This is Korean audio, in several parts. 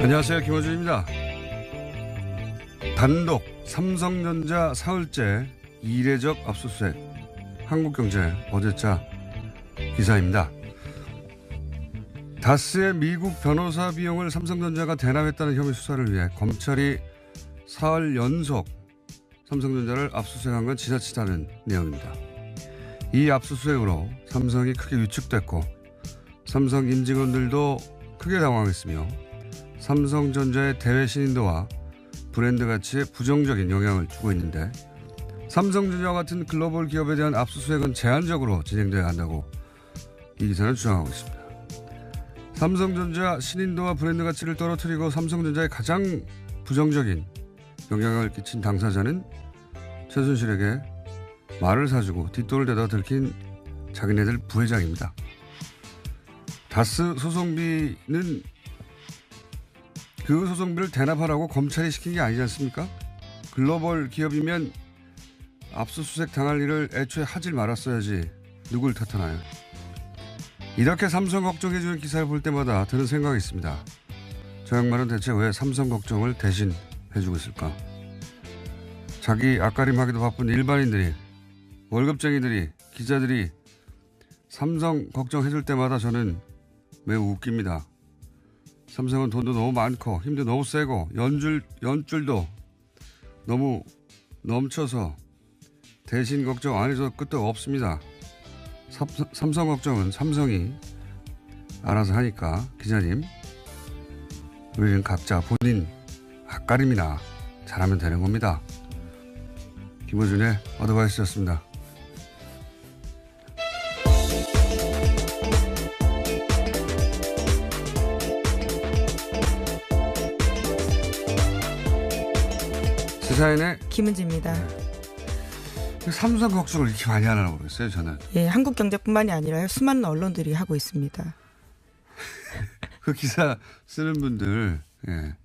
안녕하세요. 김호준입니다. 단독 삼성전자 사흘째 이례적 압수수색. 한국경제 어제자 기사입니다. 다스의 미국 변호사 비용을 삼성전자가 대납했다는 혐의 수사를 위해 검찰이 사흘 연속 삼성전자를 압수수색한 건 지나치다는 내용입니다. 이 압수수색으로 삼성이 크게 위축됐고 삼성 임직원들도 크게 당황했으며 삼성전자의 대외 신인도와 브랜드 가치에 부정적인 영향을 주고 있는데 삼성전자와 같은 글로벌 기업에 대한 압수수색은 제한적으로 진행돼야 한다고 이 기사는 주장하고 있습니다. 삼성전자 신인도와 브랜드 가치를 떨어뜨리고 삼성전자에 가장 부정적인 영향을 끼친 당사자는 최순실에게 말을 사주고 뒷돈을 대다 들킨 자기네들 부회장입니다. 다스 소송비는 그 소송비를 대납하라고 검찰이 시킨 게 아니지 않습니까? 글로벌 기업이면 압수수색 당할 일을 애초에 하질 말았어야지 누굴 탓하나요? 이렇게 삼성 걱정해주는 기사를 볼 때마다 드는 생각이 있습니다. 저 양반은 대체 왜 삼성 걱정을 대신 해주고 있을까? 자기 앞가림하기도 바쁜 일반인들이, 월급쟁이들이, 기자들이 삼성 걱정해줄 때마다 저는 매우 웃깁니다. 삼성은 돈도 너무 많고 힘도 너무 세고 연줄도 너무 넘쳐서 대신 걱정 안 해도 끝도 없습니다. 삼성 걱정은 삼성이 알아서 하니까 기자님, 우리는 각자 본인 앞가림이나 잘하면 되는 겁니다. 김호준의 어드바이스였습니다. 시사인의 김은지입니다. 삼성 걱정을 이렇게 많이 하나 모르겠어요, 저는. 예, 한국경제뿐만이 아니라 수많은 언론들이 하고 있습니다. 그 기사 쓰는 분들, 예.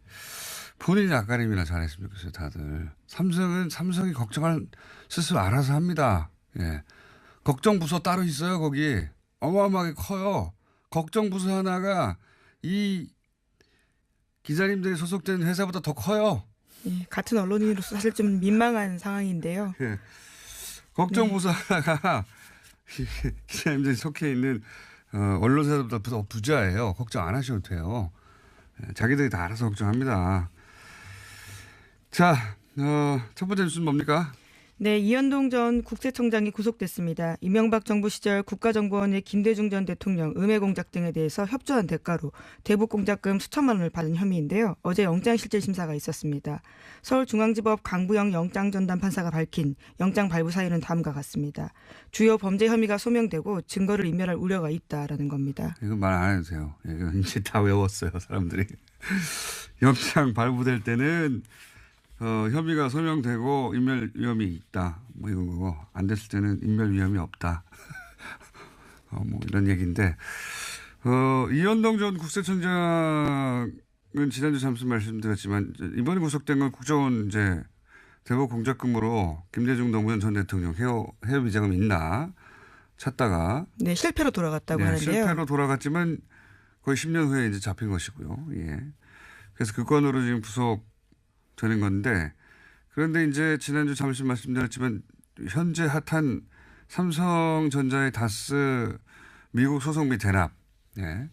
본인이 앞가림이나 잘했으면 좋겠어요, 다들. 삼성이 걱정을 스스로 알아서 합니다. 예. 걱정부서 따로 있어요, 거기. 어마어마하게 커요. 걱정부서 하나가 이 기자님들이 소속된 회사보다 더 커요. 예, 같은 언론인으로서 사실 좀 민망한 상황인데요. 예. 걱정부서 하나가 기자님들이 속해 있는 언론사보다 더 부자예요. 걱정 안 하셔도 돼요. 예, 자기들이 다 알아서 걱정합니다. 자, 첫 번째 뉴스는 뭡니까? 네, 이현동 전 국세청장이 구속됐습니다. 이명박 정부 시절 국가정보원의 김대중 전 대통령 음해 공작 등에 대해서 협조한 대가로 대북 공작금 수천만 원을 받은 혐의인데요. 어제 영장실질심사가 있었습니다. 서울중앙지법 강부영 영장전담 판사가 밝힌 영장 발부 사유는 다음과 같습니다. 주요 범죄 혐의가 소명되고 증거를 인멸할 우려가 있다라는 겁니다. 이거 말 안 해도 돼요. 이거 이제 다 외웠어요, 사람들이. 영장 발부될 때는 혐의가 소명되고 인멸 위험이 있다. 뭐 이런 거고, 안 됐을 때는 인멸 위험이 없다. 뭐 이런 얘기인데, 이현동 전 국세청장은 지난주 잠시 말씀드렸지만, 이번에 구속된 건 국정원 이제 대북 공작금으로 김대중 노무현 전 대통령 해외 비자금 있나 찾다가. 네, 실패로 돌아갔다고 하는데요. 실패로 돌아갔지만 거의 10년 후에 이제 잡힌 것이고요. 예. 그래서 그 건으로 지금 되는 건데, 그런데 이제 지난주 잠시 말씀드렸지만 현재 핫한 삼성전자의 다스 미국 소송비 대납. 예.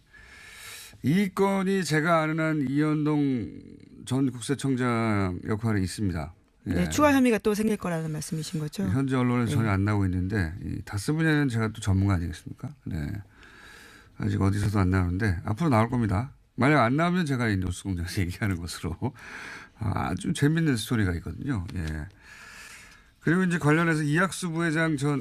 이 건이 제가 아는 한 이현동 전 국세청장 역할이 있습니다. 예. 네, 추가 혐의가 또 생길 거라는 말씀이신 거죠? 현재 언론에 전혀 안 나오고 있는데, 이 다스 분야는 제가 또 전문가 아니겠습니까? 네. 아직 어디서도 안 나오는데 앞으로 나올 겁니다. 만약 안 나오면 제가 이 뉴스 공장에서 얘기하는 것으로. 아주 재밌는 스토리가 있거든요. 예. 그리고 이제 관련해서 이학수 전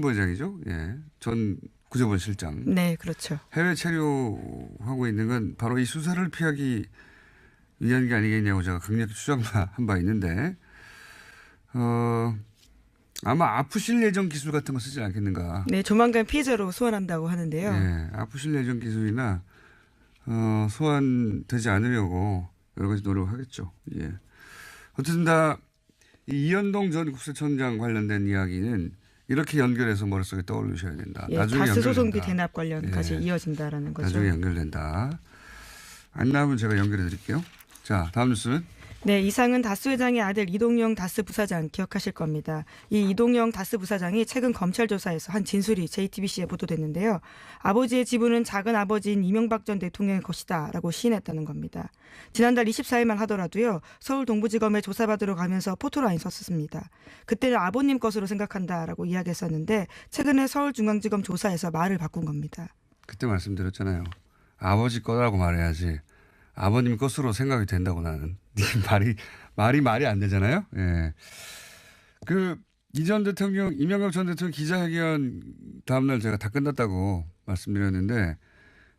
부회장이죠. 예. 전 구제본 실장. 네, 그렇죠. 해외 체류하고 있는 건 바로 이 수사를 피하기 위한 게 아니겠냐고 제가 강력히 추정한 바 있는데, 아마 아프실 예정 기술 같은 거 쓰지 않겠는가. 네, 조만간 피해자로 소환한다고 하는데요. 예. 아프실 예정 기술이나 소환되지 않으려고 여러 가지 노력을 하겠죠. 예. 어쨌든 다 이현동 전 국세청장 관련된 이야기는 이렇게 연결해서 머릿속에 떠올리셔야 된다. 예, 나중에 다스 연결된다. 소송비 대납 관련까지 예. 이어진다라는 거죠. 나중에 연결된다. 안 나오면 제가 연결해 드릴게요. 자, 다음 뉴스는 네, 이상은 다스 회장의 아들 이동영 다스 부사장 기억하실 겁니다. 이 이동영 다스 부사장이 최근 검찰 조사에서 한 진술이 JTBC에 보도됐는데요. 아버지의 지분은 작은 아버지인 이명박 전 대통령의 것이다라고 시인했다는 겁니다. 지난달 24일만 하더라도요. 서울 동부지검에 조사받으러 가면서 포토라인 썼습니다. 그때는 아버님 것으로 생각한다라고 이야기했었는데 최근에 서울중앙지검 조사에서 말을 바꾼 겁니다. 그때 말씀드렸잖아요. 아버지 거라고 말해야지. 아버님 것으로 생각이 된다고 나는. 말이 안 되잖아요. 예. 이전 대통령, 이명박 전 대통령 기자회견 다음날 제가 다 끝났다고 말씀드렸는데,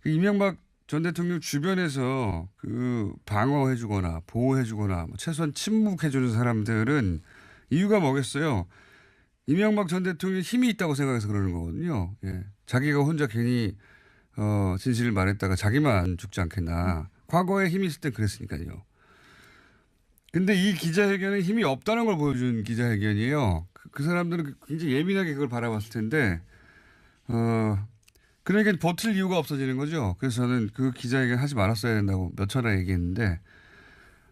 이명박 전 대통령 주변에서 방어해주거나 보호해주거나 최소한 침묵해주는 사람들은 이유가 뭐겠어요? 이명박 전 대통령이 힘이 있다고 생각해서 그러는 거거든요. 예. 자기가 혼자 괜히, 진실을 말했다가 자기만 죽지 않겠나. 과거에 힘이 있을 땐 그랬으니까요. 근데 이 기자회견은 힘이 없다는 걸 보여준 기자회견이에요. 그 사람들은 굉장히 예민하게 그걸 바라봤을 텐데, 그러니까 버틸 이유가 없어지는 거죠. 그래서 저는 그 기자회견 하지 말았어야 된다고 몇 차례 얘기했는데,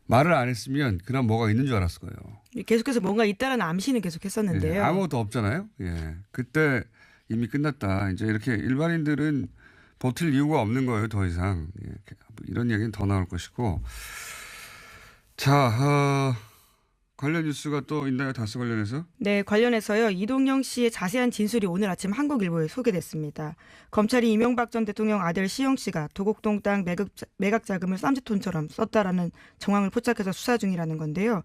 말을 안 했으면 그럼 뭐가 있는 줄 알았을 거예요. 계속해서 뭔가 있다라는 암시는 계속 했었는데요. 예, 아무것도 없잖아요. 예. 그때 이미 끝났다. 이제 이렇게 일반인들은 버틸 이유가 없는 거예요. 더 이상. 예, 이런 얘기는 더 나올 것이고. 자, 관련 뉴스가 또 있나요? 다스 관련해서? 네, 관련해서요. 이동영 씨의 자세한 진술이 오늘 아침 한국일보에 소개됐습니다. 검찰이 이명박 전 대통령 아들 시영 씨가 도곡동 땅 매각 자금을 쌈짓돈처럼 썼다라는 정황을 포착해서 수사 중이라는 건데요.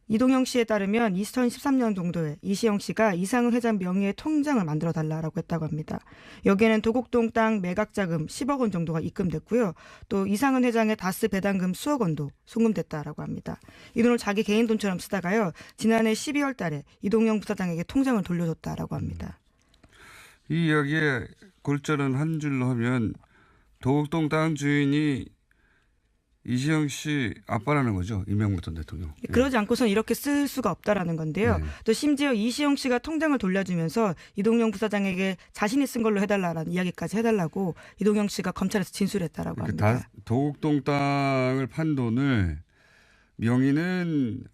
이동영 씨에 따르면 2013년 정도에 이시영 씨가 이상은 회장 명의의 통장을 만들어 달라고 했다고 합니다. 여기에는 도곡동 땅 매각 자금 10억 원 정도가 입금됐고요. 또 이상은 회장의 다스 배당금 수억 원도 송금됐다라고 합니다. 이 돈을 자기 개인 돈처럼 쓰다가요. 지난해 12월 달에 이동영 부사장에게 통장을 돌려줬다라고 합니다. 이 이야기의 골자는 한 줄로 하면 도곡동 땅 주인이 이시영 씨 아빠라는 거죠. 이명박 전 대통령. 그러지 않고선 이렇게 쓸 수가 없다라는 건데요. 네. 또 심지어 이시영 씨가 통장을 돌려주면서 이동영 부사장에게 자신이 쓴 걸로 해달라는 이야기까지 해달라고 이동영 씨가 검찰에서 진술했다라고 합니다. 도곡동 땅을 판 돈을 명의는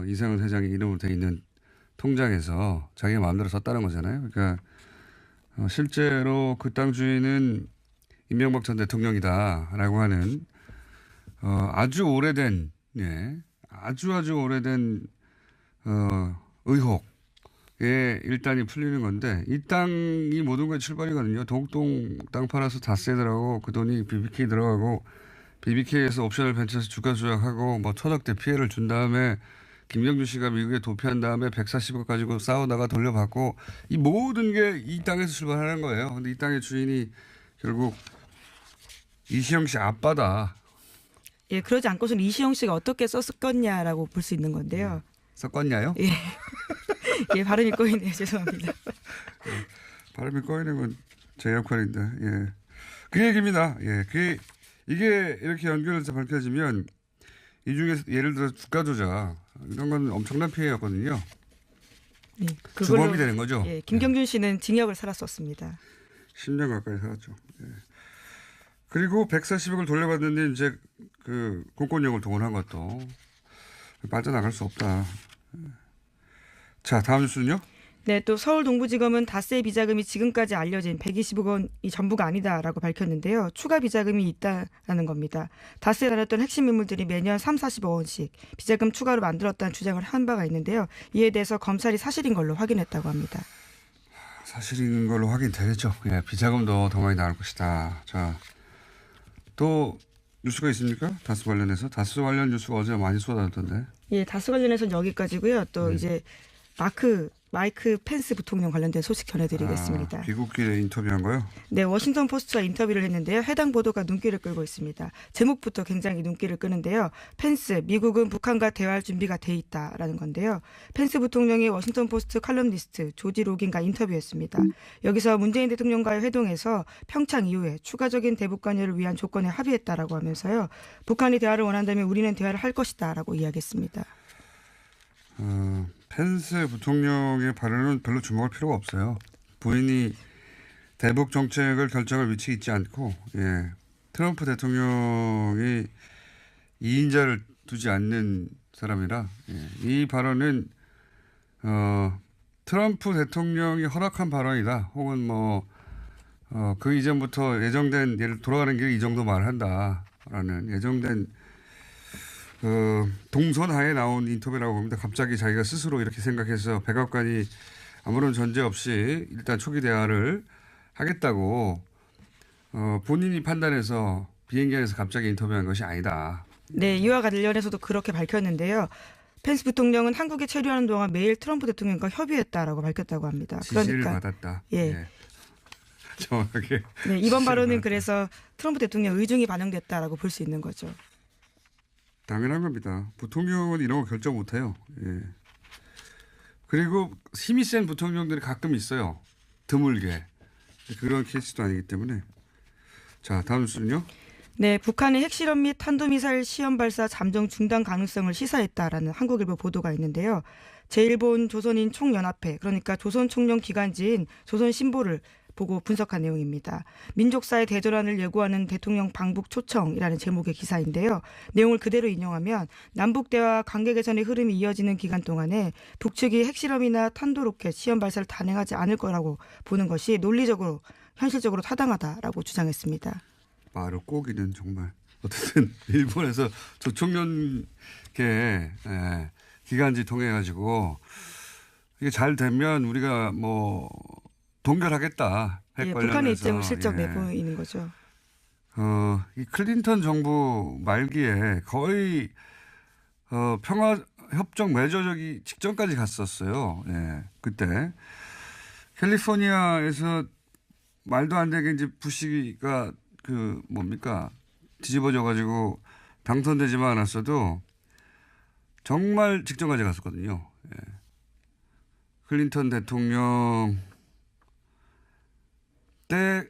이상은 회장의 이름으로 돼 있는 통장에서 자기가 마음대로 썼다는 거잖아요. 그러니까 실제로 그 땅 주인은 이명박 전 대통령이다라고 하는 아주 오래된, 예, 아주 오래된, 의혹에 일단이 풀리는 건데, 이 땅이 모든 게 출발이거든요. 도곡동 땅 팔아서 다스에 들어가고, 그 돈이 BBK 들어가고, BBK에서 옵션을 벤처에서 주가 조작하고, 천억대 피해를 준 다음에, 김경준 씨가 미국에 도피한 다음에 140억 가지고 싸우다가 돌려받고, 이 모든 게 이 땅에서 출발하는 거예요. 근데 이 땅의 주인이 결국 이시영 씨 아빠다. 예, 그러지 않고서는 이시영 씨가 어떻게 썼겠냐라고 볼 수 있는 건데요. 섞었냐요? 예. 예, 발음이 꼬이네요. 죄송합니다. 발음이 꼬이는 건 제 역할인데, 예. 그 얘기입니다. 예. 이게 이렇게 연결해서 밝혀지면 이 중에서 예를 들어 주가 조작, 이런 건 엄청난 피해였거든요. 예, 주범이 되는 거죠. 예, 김경준 씨는 징역을 살았었습니다. 10년 가까이 살았죠. 예. 그리고 140억을 돌려받는데 이제 공권력을 동원한 것도 빠져나갈 수 없다. 자, 다음 뉴스는요? 네, 또 서울 동부지검은 다스의 비자금이 지금까지 알려진 120억 원이 전부가 아니다라고 밝혔는데요. 추가 비자금이 있다라는 겁니다. 다스에 다녔던 핵심 인물들이 매년 3, 40억 원씩 비자금 추가로 만들었다는 주장을 한 바가 있는데요. 이에 대해서 검찰이 사실인 걸로 확인했다고 합니다. 사실인 걸로 확인되겠죠. 예, 비자금도 더 많이 나올 것이다. 자, 또 뉴스가 있습니까? 다스 관련해서? 다스 관련 뉴스가 어제 많이 쏟아졌던데. 예, 다스 관련해서는 여기까지고요. 또 이제 마이크 펜스 부통령 관련된 소식 전해드리겠습니다. 귀국길에 인터뷰한 거요? 네, 워싱턴 포스트와 인터뷰를 했는데요. 해당 보도가 눈길을 끌고 있습니다. 제목부터 굉장히 눈길을 끄는데요. 펜스, 미국은 북한과 대화할 준비가 돼 있다라는 건데요. 펜스 부통령이 워싱턴 포스트 칼럼니스트 조지 로긴과 인터뷰했습니다. 여기서 문재인 대통령과의 회동에서 평창 이후에 추가적인 대북 관여를 위한 조건에 합의했다라고 하면서요. 북한이 대화를 원한다면 우리는 대화를 할 것이다라고 이야기했습니다. 펜스 부통령의 발언은 별로 주목할 필요가 없어요. 부인이 대북 정책을 결정할 위치에 있지 않고, 예, 트럼프 대통령이 2인자를 두지 않는 사람이라 이 발언은 트럼프 대통령이 허락한 발언이다. 혹은 그 이전부터 예정된 예를 돌아가는 길에 이 정도 말을 한다라는 예정된 동선하에 나온 인터뷰라고 봅니다. 갑자기 자기가 스스로 이렇게 생각해서 백악관이 아무런 전제 없이 일단 초기 대화를 하겠다고 본인이 판단해서 비행기 안에서 갑자기 인터뷰한 것이 아니다. 네, 이와 관련해서도 그렇게 밝혔는데요. 펜스 부통령은 한국에 체류하는 동안 매일 트럼프 대통령과 협의했다라고 밝혔다고 합니다. 지시를 받았다. 예. 정확하게. 네, 이번 발언은 그래서 트럼프 대통령 의중이 반영됐다라고 볼 수 있는 거죠. 당연한 겁니다. 부통령은 이런 거 결정 못해요. 예. 그리고 힘이 센 부통령들이 가끔 있어요. 드물게. 그런 케이스도 아니기 때문에. 자, 다음 뉴스는요. 네, 북한의 핵실험 및 탄도미사일 시험 발사 잠정 중단 가능성을 시사했다라는 한국일보 보도가 있는데요. 제1본 조선인 총연합회, 그러니까 조선 총령 기관지인 조선신보를 보고 분석한 내용입니다. 민족사의 대전환을 예고하는 대통령 방북 초청이라는 제목의 기사인데요. 내용을 그대로 인용하면 남북 대화 관계 개선의 흐름이 이어지는 기간 동안에 북측이 핵실험이나 탄도로켓 시험 발사를 단행하지 않을 거라고 보는 것이 논리적으로 현실적으로 타당하다라고 주장했습니다. 말을 꼬기는 정말 어쨌든 일본에서 조총련계 기간지 통해 가지고 이게 잘 되면 우리가 동결하겠다. 핵 관련해서. 북한의 입장을 슬쩍 내보이는 거죠. 이 클린턴 정부 말기에 거의 평화 협정 맺어지기 직전까지 갔었어요. 예, 그때 캘리포니아에서 말도 안 되게 이제 부시가 뒤집어져 가지고 당선되지만 않았어도 정말 직전까지 갔었거든요. 예. 클린턴 대통령 때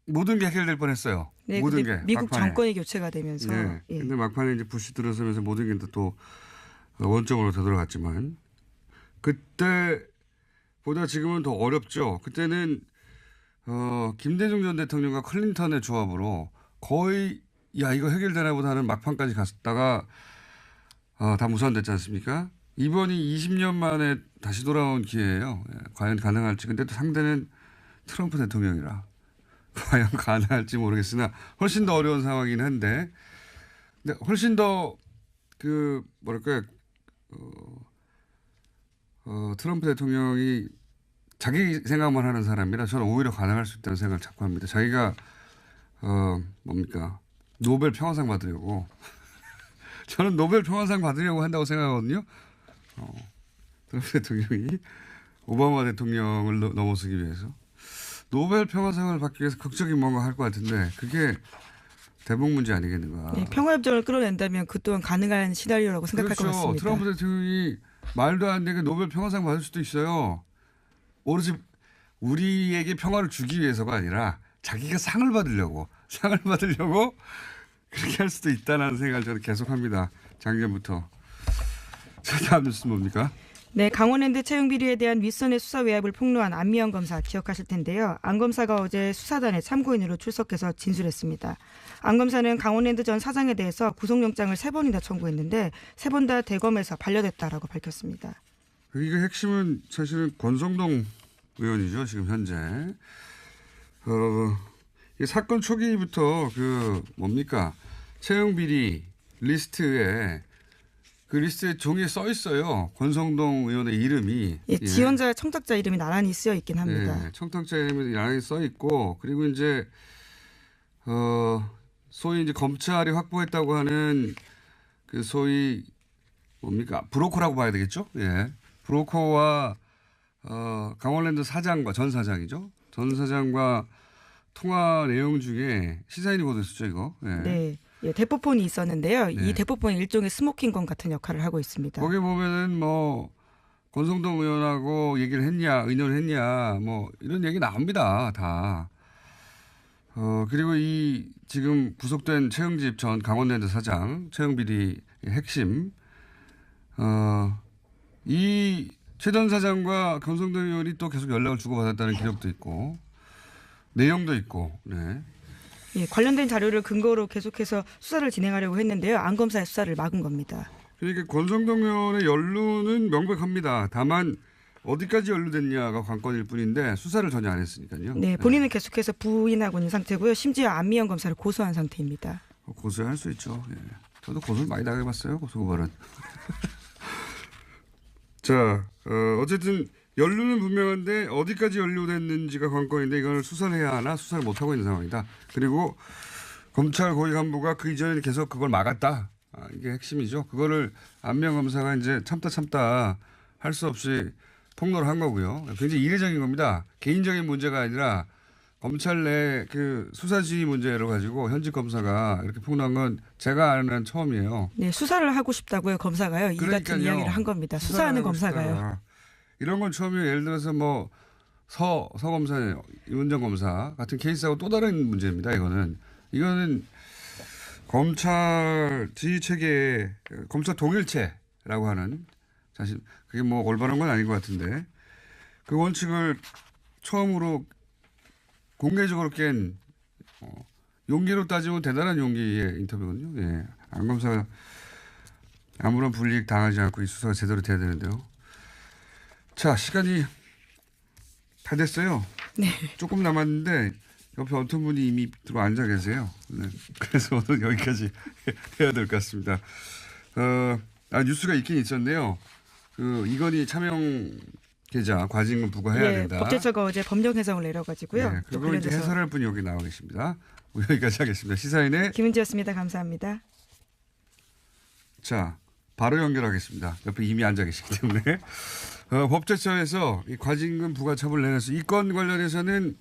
모든 게 해결될 뻔했어요. 네, 모든 게 미국 막판에. 정권이 교체가 되면서. 네. 예. 근데 막판에 이제 부시 들어서면서 모든 게 또 원점으로 되돌아갔지만 그때보다 지금은 더 어렵죠. 그때는 김대중 전 대통령과 클린턴의 조합으로 거의 이거 해결되나 보다 하는 막판까지 갔다가 다 무산됐지 않습니까? 이번이 20년 만에 다시 돌아온 기회예요. 예, 과연 가능할지. 근데 또 상대는 트럼프 대통령이라 과연 가능할지 모르겠으나 훨씬 더 어려운 상황이긴 한데 근데 훨씬 더 트럼프 대통령이 자기 생각만 하는 사람이라 저는 오히려 가능할 수 있다는 생각을 자꾸 합니다. 자기가 노벨 평화상 받으려고 저는 노벨 평화상 받으려고 한다고 생각하거든요. 트럼프 대통령이 오바마 대통령을 넘어서기 위해서 노벨 평화상을 받기 위해서 극적인 뭔가 할 것 같은데 그게 대북 문제 아니겠는가. 네, 평화협정을 끌어낸다면 그 또한 가능한 시나리오라고 생각할 것 같습니다. 트럼프 대통령이 말도 안 되게 노벨 평화상 받을 수도 있어요. 오로지 우리에게 평화를 주기 위해서가 아니라 자기가 상을 받으려고 그렇게 할 수도 있다는 생각을 저는 계속합니다. 작년부터. 자, 다음 뉴스는 뭡니까? 네, 강원랜드 채용 비리에 대한 윗선의 수사 외압을 폭로한 안미영 검사 기억하실 텐데요. 안 검사가 어제 수사단에 참고인으로 출석해서 진술했습니다. 안 검사는 강원랜드 전 사장에 대해서 구속영장을 3번이나 청구했는데 3번 다 대검에서 반려됐다라고 밝혔습니다. 이게 핵심은 사실은 권성동 의원이죠. 지금 현재. 이 사건 초기부터 채용 비리 리스트에 그 리스트에 종이에 써 있어요. 권성동 의원의 이름이. 예, 지원자, 청탁자 이름이 나란히 쓰여 있긴 합니다. 예, 청탁자 이름이 나란히 써 있고 그리고 이제 소위 이제 검찰이 확보했다고 하는 그 소위 브로커라고 봐야 되겠죠? 예. 브로커와 강원랜드 사장과 전 사장이죠. 전 사장과 통화 내용 중에 시사인이 보도했었죠, 이거. 예. 네. 예, 대포폰이 있었는데요. 네. 이 대포폰이 일종의 스모킹건 같은 역할을 하고 있습니다. 거기 보면은 권성동 의원하고 얘기를 했냐, 의논을 했냐, 이런 얘기 나옵니다, 다. 그리고 이 지금 구속된 최영집 전 강원랜드 사장, 채용 비리 핵심, 이 최 전 사장과 권성동 의원이 또 계속 연락을 주고받았다는 기록도 있고, 내용도 있고, 네. 예, 관련된 자료를 근거로 계속해서 수사를 진행하려고 했는데요. 안 검사의 수사를 막은 겁니다. 그러니까 권성동 의원의 연루는 명백합니다. 다만 어디까지 연루됐냐가 관건일 뿐인데 수사를 전혀 안 했으니까요. 네, 본인은 계속해서 부인하고 있는 상태고요. 심지어 안미연 검사를 고소한 상태입니다. 고소할 수 있죠. 예. 저도 고소를 많이 당해봤어요. 고소고발은. 자, 어쨌든 연루는 분명한데 어디까지 연루됐는지가 관건인데 이걸 수사를 해야 하나 수사를 못하고 있는 상황이다. 그리고 검찰 고위 간부가 그 이전에 계속 그걸 막았다. 이게 핵심이죠. 그거를 안미연 검사가 이제 참다 할 수 없이 폭로를 한 거고요. 굉장히 이례적인 겁니다. 개인적인 문제가 아니라 검찰 내 그 수사지휘 문제를 가지고 현직 검사가 이렇게 폭로한 건 제가 아는 한 처음이에요. 네, 수사를 하고 싶다고요. 검사가요. 이 같은 이야기를 한 겁니다. 수사하는 검사가요. 이런 건 처음이에요. 예를 들어서 뭐 서 검사, 이원정 검사 같은 케이스하고 또 다른 문제입니다. 이거는 검찰 지휘 체계, 검찰 동일체라고 하는 사실 그게 뭐 올바른 건 아닌 것 같은데 그 원칙을 처음으로 공개적으로 깬 용기로 따지면 대단한 용기의 인터뷰거든요. 예. 안 검사가 아무런 불이익 당하지 않고 이 수사가 제대로 돼야 되는데요. 자, 시간이 다 됐어요. 네. 조금 남았는데 옆에 어떤 분이 이미 들어 앉아 계세요. 네. 그래서 오늘 여기까지 해야 될 것 같습니다. 뉴스가 있긴 있었네요. 그 이건희 차명 계좌 과징금 부과해야 된다. 법제처가 어제 법령 해석을 내려가지고요. 네, 그걸 이제 해설할 분이 여기 나와 계십니다. 여기까지 하겠습니다. 시사인의 김은지였습니다. 감사합니다. 자, 바로 연결하겠습니다. 옆에 이미 앉아 계시기 때문에. 법제처에서 이 과징금 부과 처분을 내려서 이 건 관련해서는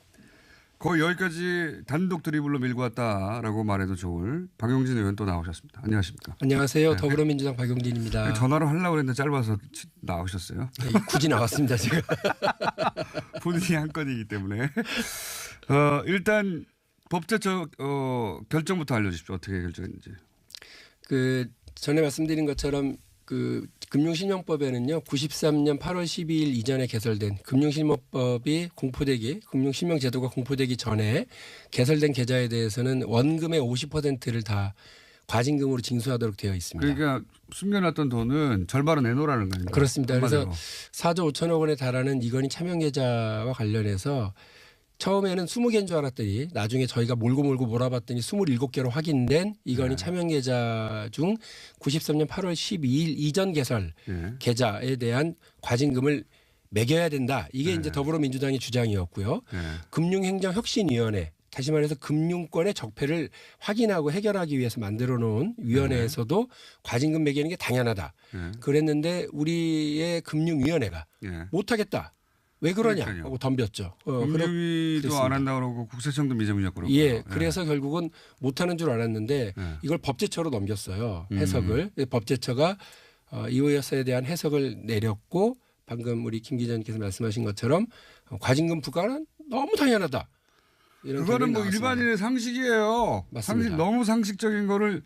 거의 여기까지 단독 드리블로 밀고 왔다라고 말해도 좋을 박용진 의원 또 나오셨습니다. 안녕하십니까. 안녕하세요. 네. 더불어민주당 박용진입니다. 전화로 하려고 했는데 짧아서 나오셨어요. 네, 굳이 나왔습니다. 제가. 본인이 한 건이기 때문에. 일단 법제처 결정부터 알려주십시오. 어떻게 결정했는지. 그 전에 말씀드린 것처럼 그 금융실명법에는요 93년 8월 12일 이전에 개설된 금융실명법이 공포되기 금융실명제도가 공포되기 전에 개설된 계좌에 대해서는 원금의 50%를 다 과징금으로 징수하도록 되어 있습니다. 그러니까 숨겨놨던 돈은 절반은 내놓으라는 거예요. 그렇습니다. 그래서 4조 5천억 원에 달하는 이건희 차명계좌와 관련해서 처음에는 20개인 줄 알았더니 나중에 저희가 몰고 몰아봤더니 27개로 확인된 이건희 차명계좌 중 93년 8월 12일 이전 개설 계좌에 대한 과징금을 매겨야 된다. 이게 이제 더불어민주당의 주장이었고요. 금융행정혁신위원회 다시 말해서 금융권의 적폐를 확인하고 해결하기 위해서 만들어 놓은 위원회에서도 과징금 매기는 게 당연하다. 그랬는데 우리의 금융위원회가 못하겠다. 왜 그러냐 하고 덤볐죠. 금융위도 안 한다고 그러고 국세청도 미제문이었고 그러고. 예, 그래서 결국은 못하는 줄 알았는데 이걸 법제처로 넘겼어요. 해석을. 법제처가 이호여사에 대한 해석을 내렸고 방금 우리 김 기자님께서 말씀하신 것처럼 과징금 부과는 너무 당연하다. 이런 그거는 뭐 나왔습니다. 일반인의 상식이에요. 맞습니다. 너무 상식적인 거를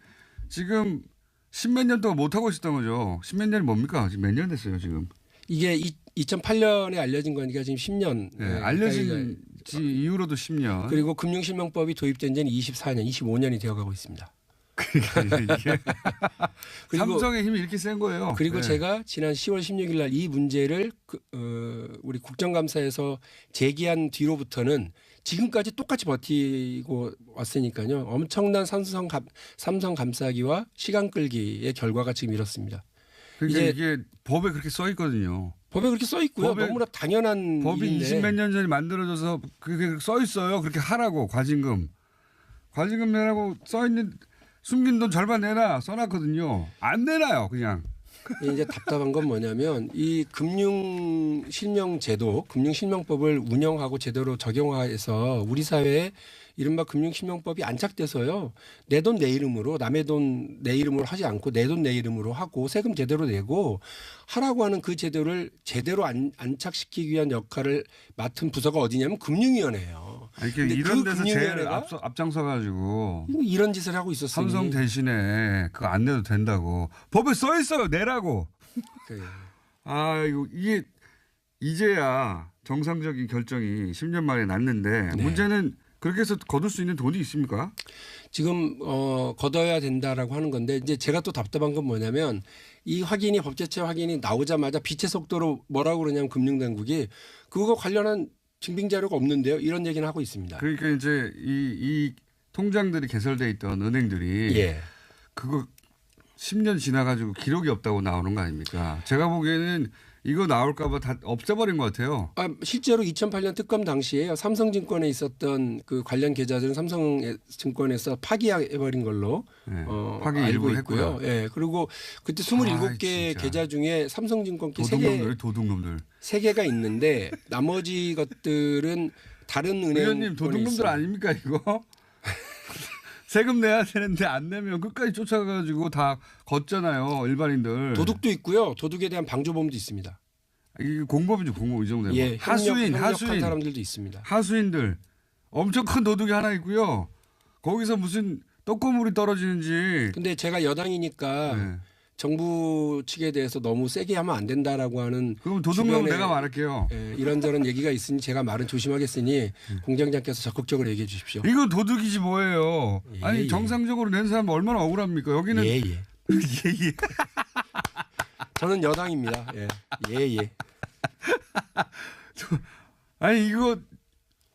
지금 십몇 년 동안 못하고 있었던 거죠. 십몇 년이 뭡니까? 지금 몇 년 됐어요 지금. 이게 2008년에 알려진 거니까 지금 10년. 네, 알려진 지 이후로도 10년. 그리고 금융실명법이 도입된 지는 24년, 25년이 되어가고 있습니다. 그러니까 이게 그리고 삼성의 힘이 이렇게 센 거예요. 그리고 제가 지난 10월 16일 날 이 문제를 우리 국정감사에서 제기한 뒤로부터는 지금까지 똑같이 버티고 왔으니까요. 엄청난 삼성 감싸기와 시간 끌기의 결과가 지금 이렇습니다. 그러니까 이게 법에 그렇게 써 있거든요. 법에 그렇게 써 있고요. 너무나 당연한 법이 일인데. 20몇 년 전에 만들어져서 그게 써 있어요. 그렇게 하라고 과징금 내라고 써 있는 숨긴 돈 절반 내놔 써놨거든요. 안 내놔요 그냥. 이제 답답한 건 뭐냐면 이 금융실명제도, 금융실명법을 운영하고 제대로 적용해서 우리 사회에 이른바 금융실명법이 안착돼서요. 내 돈 내 이름으로 남의 돈 내 이름으로 하지 않고 내 돈 내 이름으로 하고 세금 제대로 내고 하라고 하는 그 제도를 제대로 안착시키기 위한 역할을 맡은 부서가 어디냐면 금융위원회예요. 아니, 이런 데서 제일 앞장서 가지고 이런 짓을 하고 있었어요. 삼성 대신에 그거 안 내도 된다고 법에 써 있어요. 내라고. 이게 이제야 정상적인 결정이 10년 만에 났는데 문제는 그렇게 해서 거둘 수 있는 돈이 있습니까? 지금 걷어야 된다라고 하는 건데 이제 제가 또 답답한 건 뭐냐면 이 확인이 법제처 확인이 나오자마자 빛의 속도로 뭐라고 그러냐면 금융당국이 그거 관련한 증빙 자료가 없는데요. 이런 얘기는 하고 있습니다. 그러니까 이제 이 통장들이 개설돼 있던 은행들이 예. 그거 10년 지나가지고 기록이 없다고 나오는 거 아닙니까? 제가 보기에는 이거 나올까봐 다 없애버린 것 같아요. 실제로 2008년 특검 당시에요. 삼성증권에 있었던 그 관련 계좌들은 삼성증권에서 파기해버린 걸로 네, 파기 알고 있고요. 했고요. 예. 그리고 그때 27개 진짜. 계좌 중에 삼성증권 도둑놈들. 3개가 있는데 나머지 것들은 다른 은행. 의원님 도둑놈들 아닙니까 이거? 세금 내야 되는데 안 내면 끝까지 쫓아가가지고 다 걷잖아요 일반인들. 도둑도 있고요. 도둑에 대한 방조범도 있습니다. 이게 공범이죠 공범 이 정도면. 예, 하수인 협력한 사람들도 있습니다. 하수인들 엄청 큰 도둑이 하나 있고요. 거기서 무슨 떡고물이 떨어지는지. 근데 제가 여당이니까 네. 정부 측에 대해서 너무 세게 하면 안 된다라고 하는. 그럼 도둑놈 주변에 내가 말할게요. 예, 이런저런 얘기가 있으니 제가 말은 조심하겠으니 공장장께서 적극적으로 얘기해 주십시오. 이거 도둑이지 뭐예요. 예, 아니 예. 정상적으로 낸 사람 얼마나 억울합니까? 여기는 예, 예. 예. 저는 여당입니다. 예, 예, 예. 아니 이거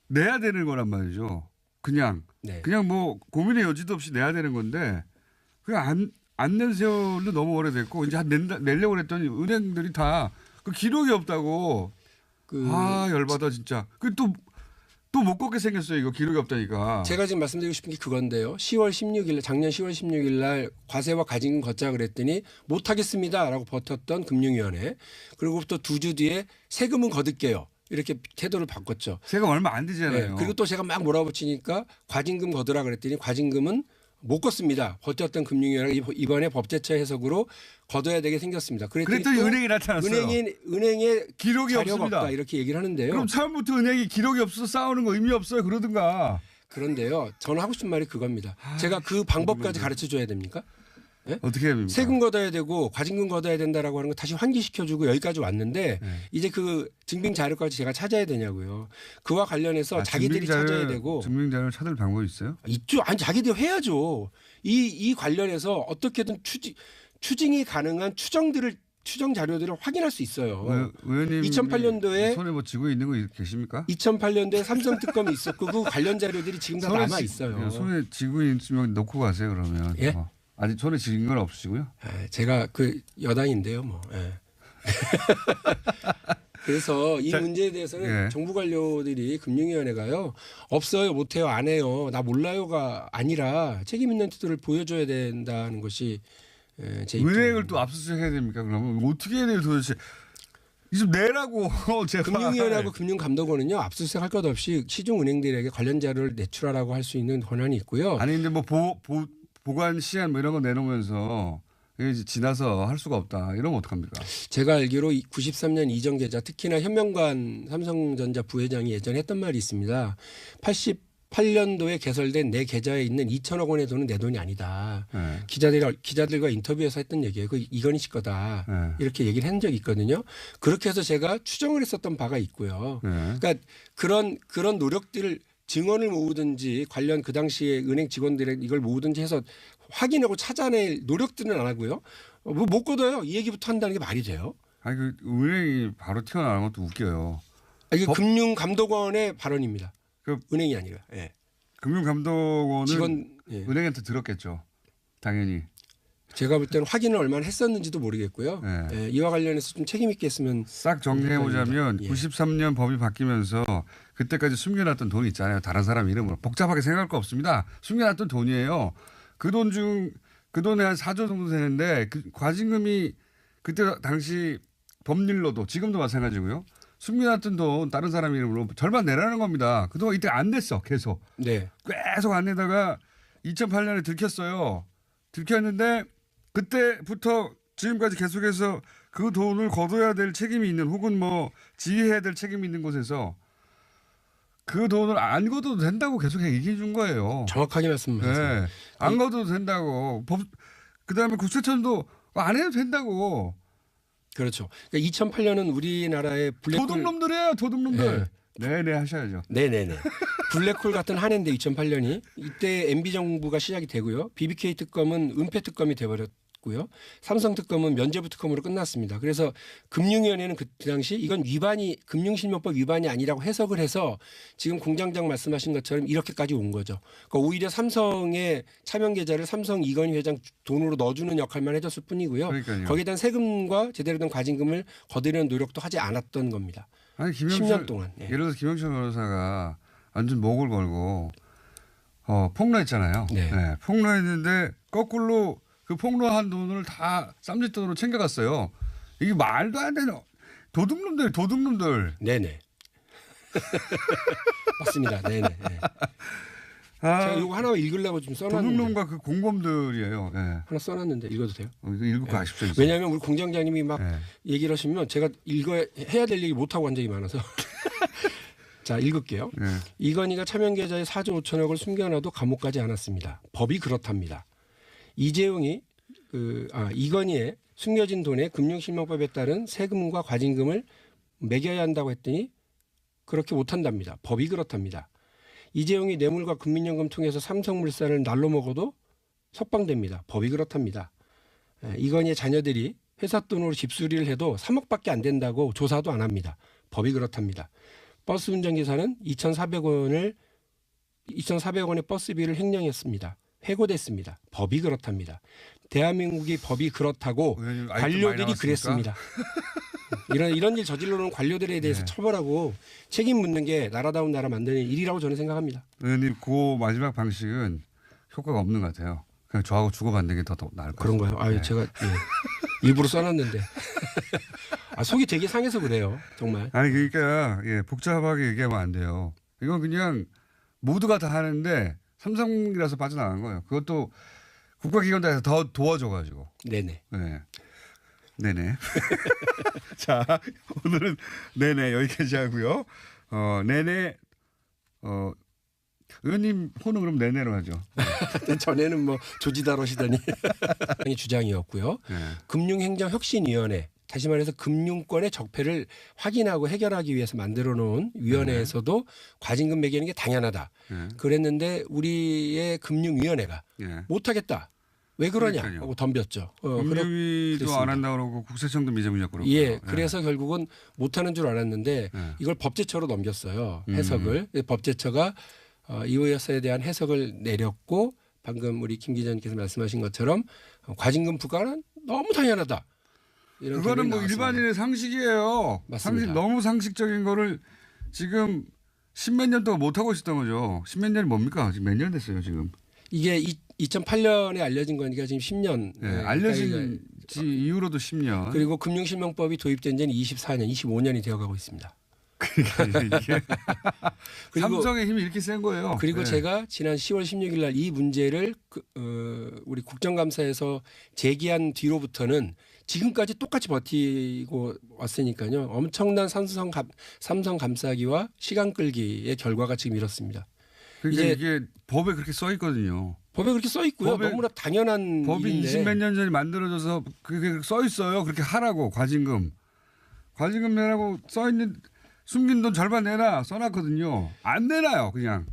내야 되는 거란 말이죠. 그냥 네. 뭐 고민의 여지도 없이 내야 되는 건데 그냥 안 낸 세월도 너무 오래됐고 이제 내려고 그랬더니 은행들이 다 그 기록이 없다고. 열받아 진짜. 그 또 못 걷게 생겼어요. 이거 기록이 없다니까. 제가 지금 말씀드리고 싶은 게 그건데요. 10월 16일 작년 10월 16일 날 과세와 과징금 걷자 그랬더니 못하겠습니다라고 버텼던 금융위원회. 그리고 또 2주 뒤에 세금은 거둘게요. 이렇게 태도를 바꿨죠. 세금 얼마 안 되잖아요. 네. 그리고 또 제가 막 몰아붙이니까 과징금 거두라 그랬더니 과징금은 못 걷습니다. 버텼던 금융위원회가 이번에 법제처 해석으로 거둬야 되게 생겼습니다. 그랬더니 은행이 나타났어요. 은행에 기록이 자료가 없습니다. 없다 이렇게 얘기를 하는데요. 그럼 처음부터 은행이 기록이 없어서 싸우는 거 의미 없어요. 그러든가. 그런데요. 저는 하고 싶은 말이 그겁니다. 제가 그 방법까지 가르쳐 줘야 됩니까? 네? 어떻게 해야 됩니까? 세금 걷어야 되고 과징금 걷어야 된다라고 하는 거 다시 환기시켜주고 여기까지 왔는데 네. 이제 그 증빙 자료까지 제가 찾아야 되냐고요. 그와 관련해서 자기들이 찾아야 되고. 증빙자료를 찾을 방법이 있어요? 있죠. 아니 자기들이 해야죠. 이 관련해서 어떻게든 추징이 가능한 추정 자료들을 확인할 수 있어요. 의원님 2008년도에 손에 뭐 쥐고 있는 거 계십니까? 2008년도에 삼성 특검이 있었고 그 관련 자료들이 지금 다 남아 있어요. 손에 쥐고 있으면 놓고 가세요 그러면. 예? 아직 손에 쥐는 건 없으시고요? 제가 그 여당인데요, 뭐. 예. 그래서 이 문제에 대해서는 예. 정부 관료들이 금융위원회가요 없어요, 못해요, 안 해요, 나 몰라요가 아니라 책임 있는 태도를 보여줘야 된다는 것이 제 은행을 입장입니다. 또 압수수색해야 됩니까? 그러면 어떻게 해야 돼요 도대체? 이 좀 내라고 제발. 금융위원회하고 금융감독원은요 압수수색할 것 없이 시중은행들에게 관련 자료를 내출하라고 할 수 있는 권한이 있고요. 아니 근데 뭐 보관 시한 뭐 이런 거 내놓으면서 이게 이제 지나서 할 수가 없다. 이러면 어떡합니까? 제가 알기로 93년 이전 계좌 특히나 현명관 삼성전자 부회장이 예전에 했던 말이 있습니다. 88년도에 개설된 내 계좌에 있는 2천억 원의 돈은 내 돈이 아니다. 네. 기자들과 인터뷰에서 했던 얘기예요. 그 이건희 씨 거다. 네. 이렇게 얘기를 한 적이 있거든요. 그렇게 해서 제가 추정을 했었던 바가 있고요. 네. 그러니까 그런 노력들을 증언을 모으든지 관련 그 당시에 은행 직원들의 이걸 모으든지 해서 확인하고 찾아낼 노력들은 안 하고요. 뭐 못 걷어요. 이 얘기부터 한다는 게 말이 돼요. 아니 그 은행이 바로 튀어나오는 것도 웃겨요. 이게 금융감독원의 발언입니다. 그 은행이 아니라. 예. 금융감독원은 직원. 예. 은행한테 들었겠죠. 당연히. 제가 볼 때는 확인을 얼마나 했었는지도 모르겠고요. 네. 예, 이와 관련해서 좀 책임 있게 했으면. 싹 정리해보자면 예. 93년 법이 바뀌면서 그때까지 숨겨놨던 돈이 있잖아요. 다른 사람 이름으로. 복잡하게 생각할 거 없습니다. 숨겨놨던 돈이에요. 그 돈에 한 4조 정도 되는데 그 과징금이 그때 당시 법률로도 지금도 마찬가지고요. 숨겨놨던 돈 다른 사람 이름으로 절반 내라는 겁니다. 그동안 이때 안 냈어. 계속. 네. 계속 안 내다가 2008년에 들켰어요. 들켰는데 그때부터 지금까지 계속해서 그 돈을 거둬야 될 책임이 있는 혹은 뭐 지휘해야 될 책임이 있는 곳에서 그 돈을 안 거둬도 된다고 계속 얘기해 준 거예요. 정확하게 말씀하셨어요. 네. 안 거둬도 된다고. 그다음에 국세청도 안 해도 된다고. 그렇죠. 그러니까 2008년은 우리나라의 블랙홀. 도둑놈들이에요. 도둑놈들. 네. 네네 하셔야죠. 네네네. 블랙홀 같은 한 해인데 2008년이 이때 MB 정부가 시작이 되고요. BBK 특검은 은폐 특검이 돼버렸고요. 삼성 특검은 면죄부 특검으로 끝났습니다. 그래서 금융위원회는 그 당시 이건 위반이 금융실명법 위반이 아니라고 해석을 해서 지금 공장장 말씀하신 것처럼 이렇게까지 온 거죠. 그러니까 오히려 삼성의 차명 계좌를 삼성 이건희 회장 돈으로 넣어주는 역할만 해줬을 뿐이고요. 그러니까요. 거기에 대한 세금과 제대로 된 과징금을 거두려는 노력도 하지 않았던 겁니다. 아니 10년 동안. 예. 예를 들어서 김영철 변호사가 완전 목을 걸고 폭로했잖아요. 네. 네, 폭로했는데 거꾸로 그 폭로한 돈을 다 쌈짓돈으로 챙겨갔어요. 이게 말도 안 되는 도둑놈들. 네네. 맞습니다. 네네. 네. 아, 제가 이거 하나 읽으려고 좀 써놨는데 도둑놈과 그 공범들이에요. 네. 하나 써놨는데 읽어도 돼요? 이거 읽고 가십시오. 이제. 왜냐하면 우리 공장장님이 막 네. 얘기를 하시면 제가 해야 될 얘기 못하고 한 적이 많아서 자 읽을게요. 네. 이건희가 차명 계좌에 4조 5천억을 숨겨놔도 감옥 가지 않았습니다. 법이 그렇답니다. 이재용이 이건희의 숨겨진 돈에 금융실명법에 따른 세금과 과징금을 매겨야 한다고 했더니 그렇게 못한답니다. 법이 그렇답니다. 이재용이 뇌물과 국민연금 통해서 삼성물산을 날로 먹어도 석방됩니다. 법이 그렇답니다. 이건희의 자녀들이 회사 돈으로 집수리를 해도 3억밖에 안 된다고 조사도 안 합니다. 법이 그렇답니다. 버스 운전기사는 2,400원의 버스비를 횡령했습니다. 해고됐습니다. 법이 그렇답니다. 대한민국이 법이 그렇다고 의원님, 아직도 많이 관료들이 남았습니까? 그랬습니다. 이런 일 저질러 놓은 관료들에 대해서 네. 처벌하고 책임 묻는 게 나라다운 나라 만드는 일이라고 저는 생각합니다. 의원님 그 마지막 방식은 효과가 없는 것 같아요. 그냥 저하고 주고받는 게 더 나을 것 같아요. 그런가요? 아유, 제가 일부러 써놨는데 속이 되게 상해서 그래요. 정말. 아니 그러니까 복잡하게 얘기하면 안 돼요. 이건 그냥 모두가 다 하는데 삼성이라서 빠져나간 거예요. 그것도 국가기관에서 더 도와줘가지고. 네네. 네. 네네. 자, 오늘은 네네 여기까지 하고요. 네네. 의원님 호는 그럼 네네로 하죠. 전에는 뭐 조지다러시더니 주장이었고요. 네. 금융행정혁신위원회 다시 말해서 금융권의 적폐를 확인하고 해결하기 위해서 만들어 놓은 위원회에서도 과징금 매기는 게 당연하다. 네. 그랬는데 우리의 금융위원회가 네. 못하겠다. 왜 그러냐 그러니까요. 하고 덤볐죠. 금융위도 그랬습니다. 안 한다고 그러고 국세청도 미제분적 그러고. 예, 그래서 결국은 못하는 줄 알았는데 네. 이걸 법제처로 넘겼어요. 해석을. 법제처가 이호여사에 대한 해석을 내렸고 방금 우리 김 기자님께서 말씀하신 것처럼 과징금 부과는 너무 당연하다. 이런 그거는 결론이 뭐 나왔습니다. 일반인의 상식이에요. 맞습니다. 너무 상식적인 거를 지금 십몇 년 동안 못 하고 있었던 거죠. 십몇 년이 뭡니까? 지금 몇 년 됐어요 지금. 이게 2008년에 알려진 거니까 지금 10년. 네, 알려진 지 이후로도 10년. 그리고 금융실명법이 도입된 지는 24년, 25년이 되어가고 있습니다. 그러니까 이게 그리고 삼성의 힘이 이렇게 센 거예요. 그리고 네. 제가 지난 10월 16일 날 이 문제를 우리 국정감사에서 제기한 뒤로부터는 지금까지 똑같이 버티고 왔으니까요. 엄청난 삼성 감싸기와 시간 끌기의 결과가 지금 이렇습니다. 그러니까 이제 이게 법에 그렇게 써 있거든요. 법에 그렇게 써 있고요. 법에- 너무나 당연한 법이 일인데 20몇 년 전에 만들어져서 그게 써 있어요. 그렇게 하라고 과징금 내라고 써 있는 숨긴 돈 절반 내라 써놨거든요. 안 내놔요 그냥.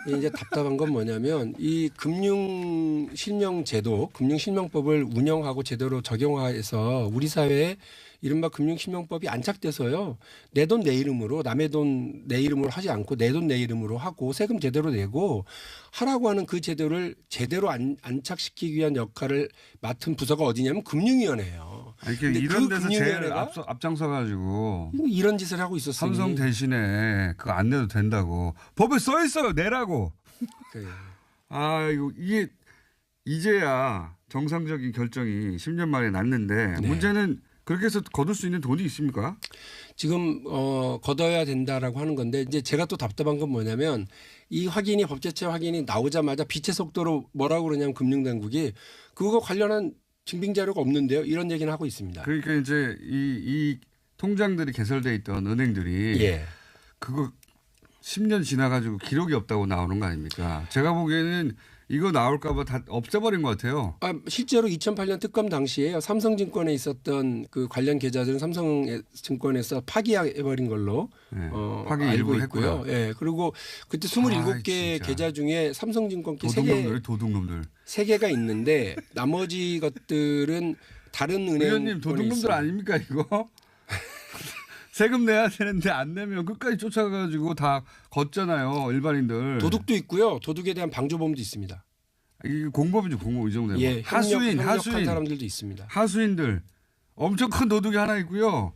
이제 답답한 건 뭐냐면 이 금융실명제도, 금융실명법을 운영하고 제대로 적용해서 우리 사회에 이른바 금융실명법이 안착돼서요. 내 돈 내 이름으로 남의 돈 내 이름으로 하지 않고 내 돈 내 이름으로 하고 세금 제대로 내고 하라고 하는 그 제도를 제대로 안착시키기 위한 역할을 맡은 부서가 어디냐면 금융위원회예요. 아니, 근데 이런 그 데서 제일 금융위원회가 앞장서 가지고 이런 짓을 하고 있었으니 삼성 대신에 그거 안 내도 된다고 법에 써 있어요. 내라고. 그 아 이게 이제야 정상적인 결정이 10년 만에 났는데 네. 문제는 그렇게 해서 거둘 수 있는 돈이 있습니까? 지금 걷어야 된다라고 하는 건데 이제 제가 또 답답한 건 뭐냐면 이 확인이 법제처 확인이 나오자마자 빛의 속도로 뭐라고 그러냐면 금융당국이 그거 관련한 증빙 자료가 없는데요. 이런 얘기는 하고 있습니다. 그러니까 이제 이 통장들이 개설돼 있던 은행들이 예. 그거 10년 지나가지고 기록이 없다고 나오는 거 아닙니까? 제가 보기에는 이거 나올까 봐 다 없애버린 것 같아요. 실제로 2008년 특검 당시에 삼성증권에 있었던 그 관련 계좌들은 삼성증권에서 파기해버린 걸로 네, 파기 알고 일부 있고요. 했고요. 예, 그리고 그때 27개 진짜. 계좌 중에 삼성증권 도둑놈들. 3개가 있는데 나머지 것들은 다른 은행. 의원님 도둑놈들 아닙니까 이거? 세금 내야 되는데 안 내면 끝까지 쫓아가가지고 다 걷잖아요 일반인들. 도둑도 있고요. 도둑에 대한 방조범도 있습니다. 이게 공범이죠 공범 이 정도 되면. 예, 하수인 협력한 사람들도 있습니다. 하수인들 엄청 큰 도둑이 하나 있고요.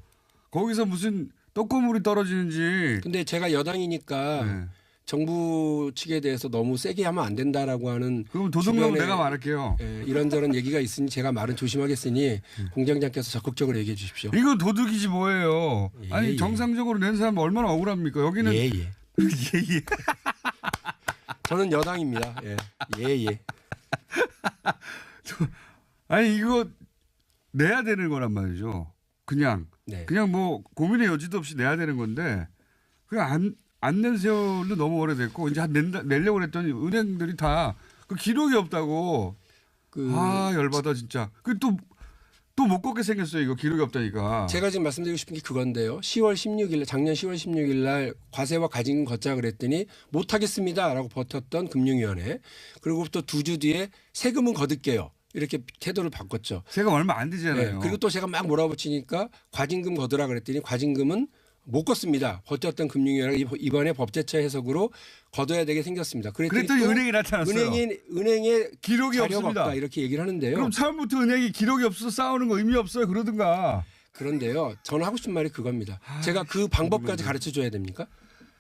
거기서 무슨 떡고물이 떨어지는지. 근데 제가 여당이니까 네. 정부 측에 대해서 너무 세게 하면 안 된다라고 하는. 그럼 도둑놈 주변에 내가 말할게요. 이런저런 얘기가 있으니 제가 말은 조심하겠으니 공장장께서 적극적으로 얘기해 주십시오. 이건 도둑이지 뭐예요. 예, 아니 예. 정상적으로 낸 사람 얼마나 억울합니까? 여기는 예. 예. 저는 여당입니다. 예. 아니 이거 내야 되는 거란 말이죠. 그냥 뭐 고민의 여지도 없이 내야 되는 건데 그냥 안 낸 세월도 너무 오래됐고 이제 내려고 그랬더니 은행들이 다 그 기록이 없다고. 열받아 진짜. 또 못 걷게 생겼어요. 이거 기록이 없다니까. 제가 지금 말씀드리고 싶은 게 그건데요. 작년 10월 16일 날 과세와 과징금 걷자 그랬더니 못하겠습니다라고 버텼던 금융위원회. 그리고 또 2주 뒤에 세금은 거둘게요. 이렇게 태도를 바꿨죠. 세금 얼마 안 되잖아요. 그리고 또 제가 막 몰아붙이니까 과징금 거두라 그랬더니 과징금은 못 걷습니다. 버텼던 금융위원회가 이번에 법제처 해석으로 거둬야 되게 생겼습니다. 그랬더니 은행이 나타났어요. 은행에 기록이 자료가 없습니다. 없다 이렇게 얘기를 하는데요. 그럼 처음부터 은행이 기록이 없어서 싸우는 거 의미 없어요. 그러든가. 그런데요. 저는 하고 싶은 말이 그겁니다. 제가 그 방법까지 가르쳐 줘야 됩니까?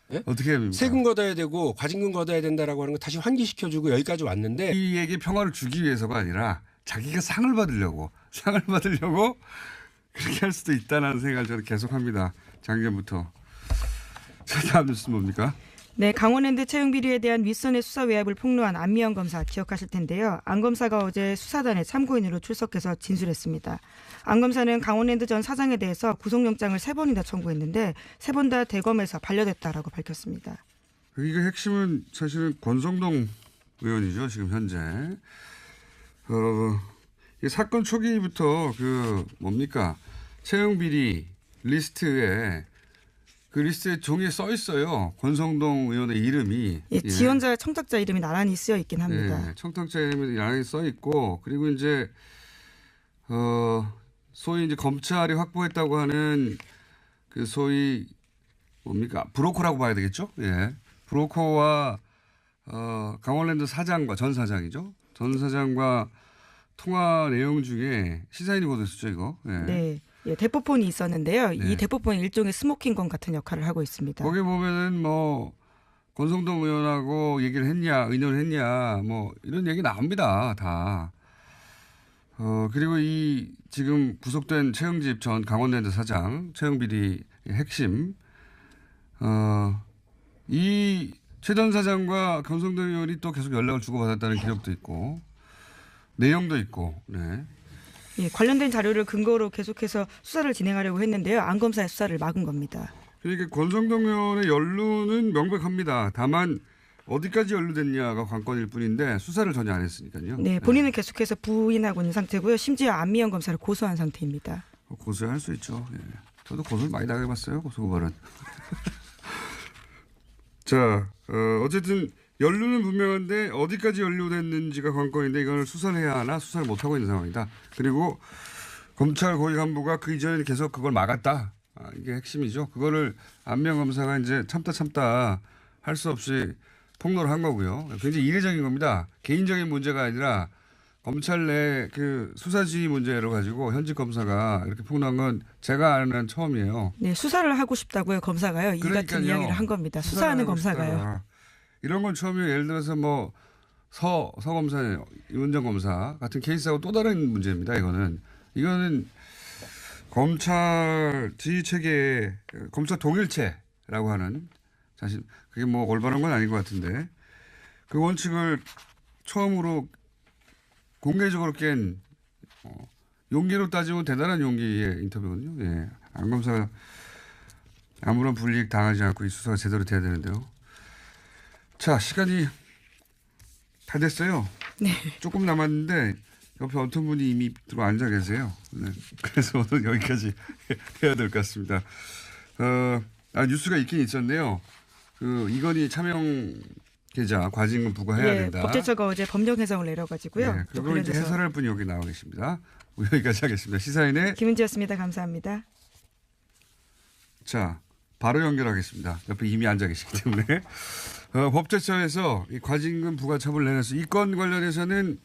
네? 어떻게 해야 됩니까? 세금 걷어야 되고 과징금 걷어야 된다라고 하는 거 다시 환기시켜주고 여기까지 왔는데 이에게 평화를 주기 위해서가 아니라 자기가 상을 받으려고 그렇게 할 수도 있다는 생각을 저는 계속합니다. 작년부터. 자, 다음 뉴스는 뭡니까? 네, 강원랜드 채용 비리에 대한 윗선의 수사 외압을 폭로한 안미영 검사 기억하실 텐데요. 안 검사가 어제 수사단에 참고인으로 출석해서 진술했습니다. 안 검사는 강원랜드 전 사장에 대해서 구속영장을 3번이나 청구했는데 3번 다 대검에서 반려됐다라고 밝혔습니다. 이게 핵심은 사실은 권성동 의원이죠. 지금 현재. 이 사건 초기부터 채용 비리 리스트에 종이에 써 있어요. 권성동 의원의 이름이. 지원자 청탁자 이름이 나란히 쓰여 있긴 합니다. 청탁자 이름이 나란히 써 있고 그리고 이제 소위 이제 검찰이 확보했다고 하는 그 소위 브로커라고 봐야 되겠죠? 예. 브로커와 강원랜드 사장과 전 사장이죠. 전 사장과 통화 내용 중에 시사인이 보도했었죠, 이거. 예. 네. 대포폰이 있었는데요. 네. 이 대포폰이 일종의 스모킹건 같은 역할을 하고 있습니다. 거기 보면은 권성동 의원하고 얘기를 했냐, 의논을 했냐, 이런 얘기 나옵니다, 다. 그리고 이 지금 구속된 최영집 전 강원랜드 사장, 채용 비리 핵심, 이 최 전 사장과 권성동 의원이 또 계속 연락을 주고받았다는 기록도 있고, 내용도 있고, 네. 관련된 자료를 근거로 계속해서 수사를 진행하려고 했는데요. 안 검사의 수사를 막은 겁니다. 그러니까 권성동 의원의 연루는 명백합니다. 다만 어디까지 연루됐냐가 관건일 뿐인데 수사를 전혀 안 했으니까요. 네, 본인은 계속해서 부인하고 있는 상태고요. 심지어 안미영 검사를 고소한 상태입니다. 고소할 수 있죠. 예. 저도 고소를 많이 당해봤어요. 고소고발은. 자, 어쨌든 연루는 분명한데 어디까지 연루됐는지가 관건인데 이걸 수사를 해야 하나 수사를 못하고 있는 상황이다. 그리고 검찰 고위 간부가 그 이전에 계속 그걸 막았다. 이게 핵심이죠. 그거를 안미영 검사가 이제 참다 할 수 없이 폭로를 한 거고요. 굉장히 이례적인 겁니다. 개인적인 문제가 아니라 검찰 내 그 수사지휘 문제를 가지고 현직 검사가 이렇게 폭로한 건 제가 아는 한 처음이에요. 네, 수사를 하고 싶다고요. 검사가요. 이 같은 이야기를 한 겁니다. 수사하는 검사가요. 이런 건 처음이에요. 예를 들어서 서 검사, 이원정 검사 같은 케이스하고 또 다른 문제입니다. 이거는 검찰 지휘 체계, 검찰 동일체라고 하는 사실 그게 올바른 건 아닌 것 같은데 그 원칙을 처음으로 공개적으로 깬 용기로 따지면 대단한 용기의 인터뷰거든요. 예. 안 검사가 아무런 불이익 당하지 않고 이 수사가 제대로 돼야 되는데요. 자, 시간이 다 됐어요. 네. 조금 남았는데 옆에 어떤 분이 이미 들어 앉아 계세요. 네. 그래서 오늘 여기까지 해야 될 것 같습니다. 뉴스가 있긴 있었네요. 이건희 차명 계좌 과징금 부과해야 된다. 법제처가 어제 법령 해석을 내려가지고요. 네, 그리고 이제 해설할 분이 여기 나와 계십니다. 여기까지 하겠습니다. 시사인의 김은지였습니다. 감사합니다. 자, 바로 연결하겠습니다. 옆에 이미 앉아 계시기 때문에. 법제처에서 이 과징금 부과 처분을 내려서 이 건 관련해서는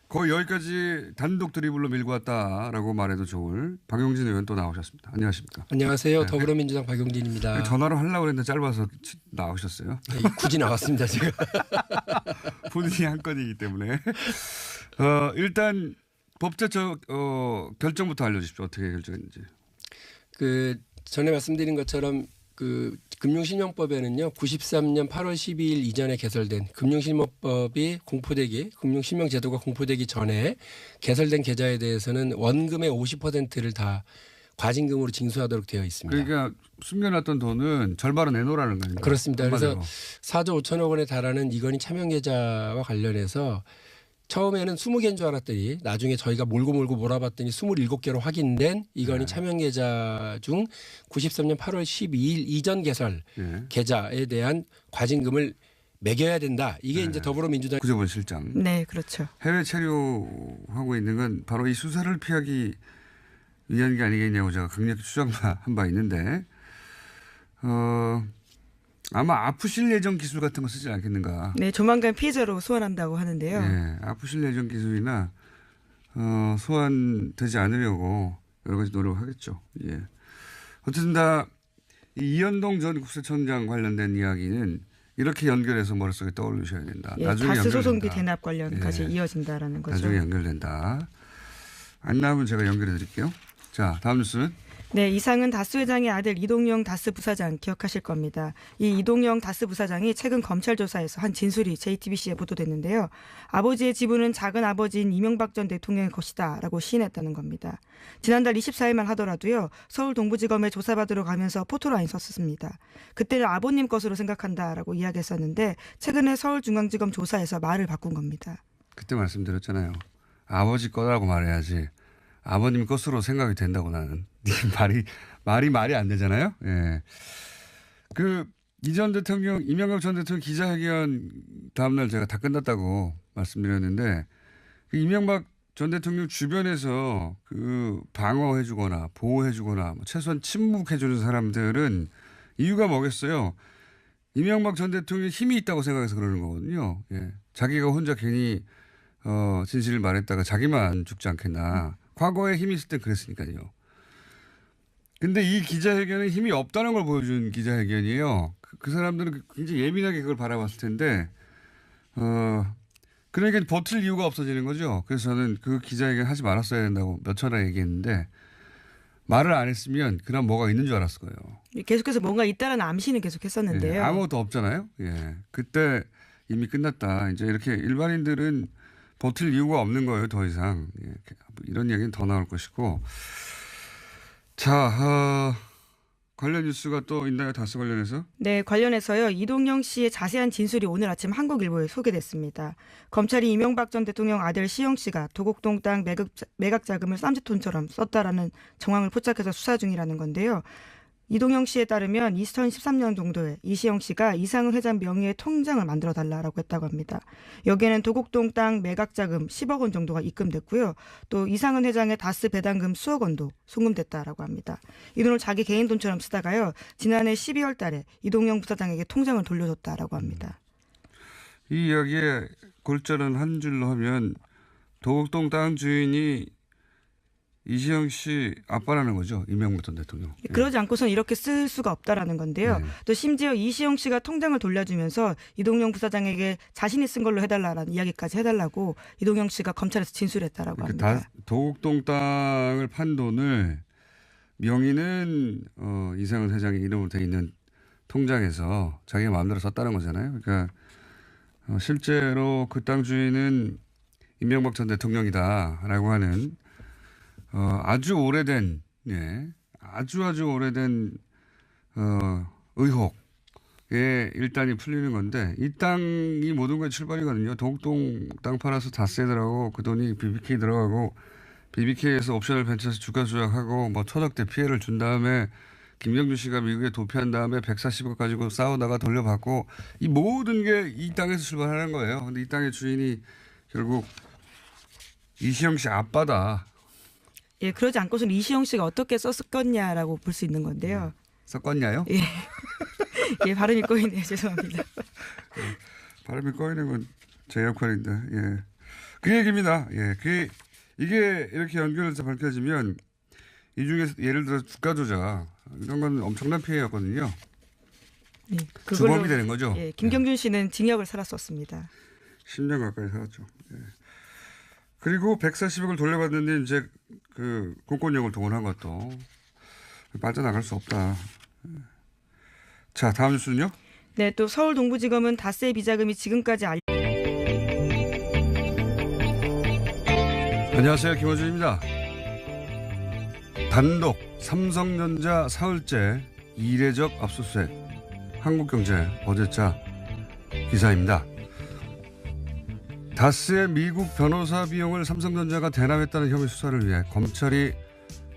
거의 여기까지 단독 드리블로 밀고 왔다라고 말해도 좋을 박용진 의원 또 나오셨습니다. 안녕하십니까? 안녕하세요. 네. 더불어민주당 박용진입니다. 전화로 하려고 했는데 짧아서 나오셨어요. 네, 굳이 나왔습니다. 제가. 본인이 한 건이기 때문에. 일단 법제처 결정부터 알려주십시오. 어떻게 결정했는지. 전에 말씀드린 것처럼 금융실명법에는요 93년 8월 12일 이전에 개설된 금융실명법이 금융실명제도가 공포되기 전에 개설된 계좌에 대해서는 원금의 50%를 다 과징금으로 징수하도록 되어 있습니다. 그러니까 숨겨놨던 돈은 절반은 내놓으라는 거예요. 그렇습니다. 그래서 4조 5천억 원에 달하는 이건희 차명계좌와 관련해서 처음에는 20개인 줄 알았더니 나중에 저희가 몰고 몰아봤더니 27개로 확인된 이건희 차명계좌 중 93년 8월 12일 이전 개설 계좌에 대한 과징금을 매겨야 된다. 이게 이제 더불어민주당 구재본 실장. 네, 그렇죠. 해외 체류하고 있는 건 바로 이 수사를 피하기 위한 게 아니겠냐고 제가 강력히 추정한 바 있는데 아마 아프실 예정 기술 같은 거 쓰지 않겠는가. 네, 조만간 피해자로 소환한다고 하는데요. 네, 아프실 예정 기술이나 소환되지 않으려고 여러 가지 노력을 하겠죠. 예. 어쨌든 다 이현동 전 국세청장 관련된 이야기는 이렇게 연결해서 머릿속에 떠올리셔야 된다. 예, 나중에 다스 소송비 연결된다. 대납 관련까지 예. 이어진다라는 거죠. 나중에 연결된다. 안 나오면 제가 연결해 드릴게요. 자, 다음 뉴스는. 네, 이상은 다스 회장의 아들 이동영 다스 부사장 기억하실 겁니다. 이 이동영 다스 부사장이 최근 검찰 조사에서 한 진술이 JTBC에 보도됐는데요. 아버지의 지분은 작은 아버지인 이명박 전 대통령의 것이다라고 시인했다는 겁니다. 지난달 24일만 하더라도요. 서울 동부지검에 조사받으러 가면서 포토라인 썼습니다. 그때는 아버님 것으로 생각한다라고 이야기했었는데 최근에 서울중앙지검 조사에서 말을 바꾼 겁니다. 그때 말씀드렸잖아요. 아버지 거라고 말해야지. 아버님 것으로 생각이 된다고 나는. 말이 안 되잖아요. 예. 이전 대통령, 이명박 전 대통령 기자회견 다음날 제가 다 끝났다고 말씀드렸는데 이명박 전 대통령 주변에서 방어해주거나 보호해주거나 최소한 침묵해주는 사람들은 이유가 뭐겠어요. 이명박 전 대통령이 힘이 있다고 생각해서 그러는 거거든요. 예. 자기가 혼자 괜히 진실을 말했다가 자기만 죽지 않겠나. 과거에 힘이 있을 땐 그랬으니까요. 근데 이 기자회견은 힘이 없다는 걸 보여준 기자회견이에요. 그 사람들은 굉장히 예민하게 그걸 바라봤을 텐데, 그러니까 버틸 이유가 없어지는 거죠. 그래서 저는 그 기자회견 하지 말았어야 된다고 몇 차례 얘기했는데, 말을 안 했으면 그럼 뭐가 있는 줄 알았을 거예요. 계속해서 뭔가 있다라는 암시는 계속했었는데요. 예, 아무것도 없잖아요. 예, 그때 이미 끝났다. 이제 이렇게 일반인들은 버틸 이유가 없는 거예요. 더 이상. 예, 이런 얘기는 더 나올 것이고. 자, 관련 뉴스가 또 있나요? 다스 관련해서? 네, 관련해서요. 이동영 씨의 자세한 진술이 오늘 아침 한국일보에 소개됐습니다. 검찰이 이명박 전 대통령 아들 시영 씨가 도곡동 땅 매각 자금을 쌈짓돈처럼 썼다라는 정황을 포착해서 수사 중이라는 건데요. 이동영 씨에 따르면 2013년 정도에 이시영 씨가 이상은 회장 명의의 통장을 만들어 달라고 했다고 합니다. 여기에는 도곡동 땅 매각 자금 10억 원 정도가 입금됐고요. 또 이상은 회장의 다스 배당금 수억 원도 송금됐다라고 합니다. 이 돈을 자기 개인 돈처럼 쓰다가요. 지난해 12월 달에 이동영 부사장에게 통장을 돌려줬다라고 합니다. 이 이야기의 골자는 한 줄로 하면 도곡동 땅 주인이 이시영 씨 아빠라는 거죠. 이명박 전 대통령. 그러지 않고선 이렇게 쓸 수가 없다라는 건데요. 또 심지어 이시영 씨가 통장을 돌려주면서 이동영 부사장에게 자신이 쓴 걸로 해달라는 이야기까지 해달라고 이동영 씨가 검찰에서 진술했다라고 합니다. 도곡동 땅을 판 돈을 명의는 이상은 회장의 이름으로 돼 있는 통장에서 자기가 마음대로 썼다는 거잖아요. 그러니까 실제로 그 땅 주인은 이명박 전 대통령이다라고 하는 아주 오래된, 예, 아주 오래된 의혹에 일단이 풀리는 건데 이 땅이 모든 건 출발이거든요. 동동 땅 팔아서 다세들하고 그 돈이 BBK 들어가고 BBK에서 옵셔널 벤처에서 주가 조작하고 뭐 천억대 피해를 준 다음에 김경준 씨가 미국에 도피한 다음에 140억 가지고 싸우다가 돌려받고 이 모든 게 이 땅에서 출발하는 거예요. 근데 이 땅의 주인이 결국 이시영 씨 아빠다. 예, 그러지 않고서는 이시영 씨가 어떻게 썼겠냐라고 볼 수 있는 건데요. 섞었냐요? 예. 예, 발음이 꼬이네요. 죄송합니다. 발음이 꼬이는 건 제 역할인데, 예. 그 얘기입니다. 예. 이게 이렇게 연결해서 밝혀지면 이 중에 예를 들어 주가 조작 이런 건 엄청난 피해였거든요. 예, 주범이 되는 거죠. 예, 김경준 씨는 징역을 살았었습니다. 10년 가까이 살았죠. 예. 그리고 140억을 돌려받는데 이제 그 공권력을 동원한 것도 빠져나갈 수 없다. 예. 자, 다음 뉴스는요? 네, 또 서울 동부지검은 다세 비자금이 지금까지 안녕하세요. 김호준입니다. 단독 삼성전자 사흘째 이례적 압수수색. 한국경제 어제자 기사입니다. 다스의 미국 변호사 비용을 삼성전자가 대납했다는 혐의 수사를 위해 검찰이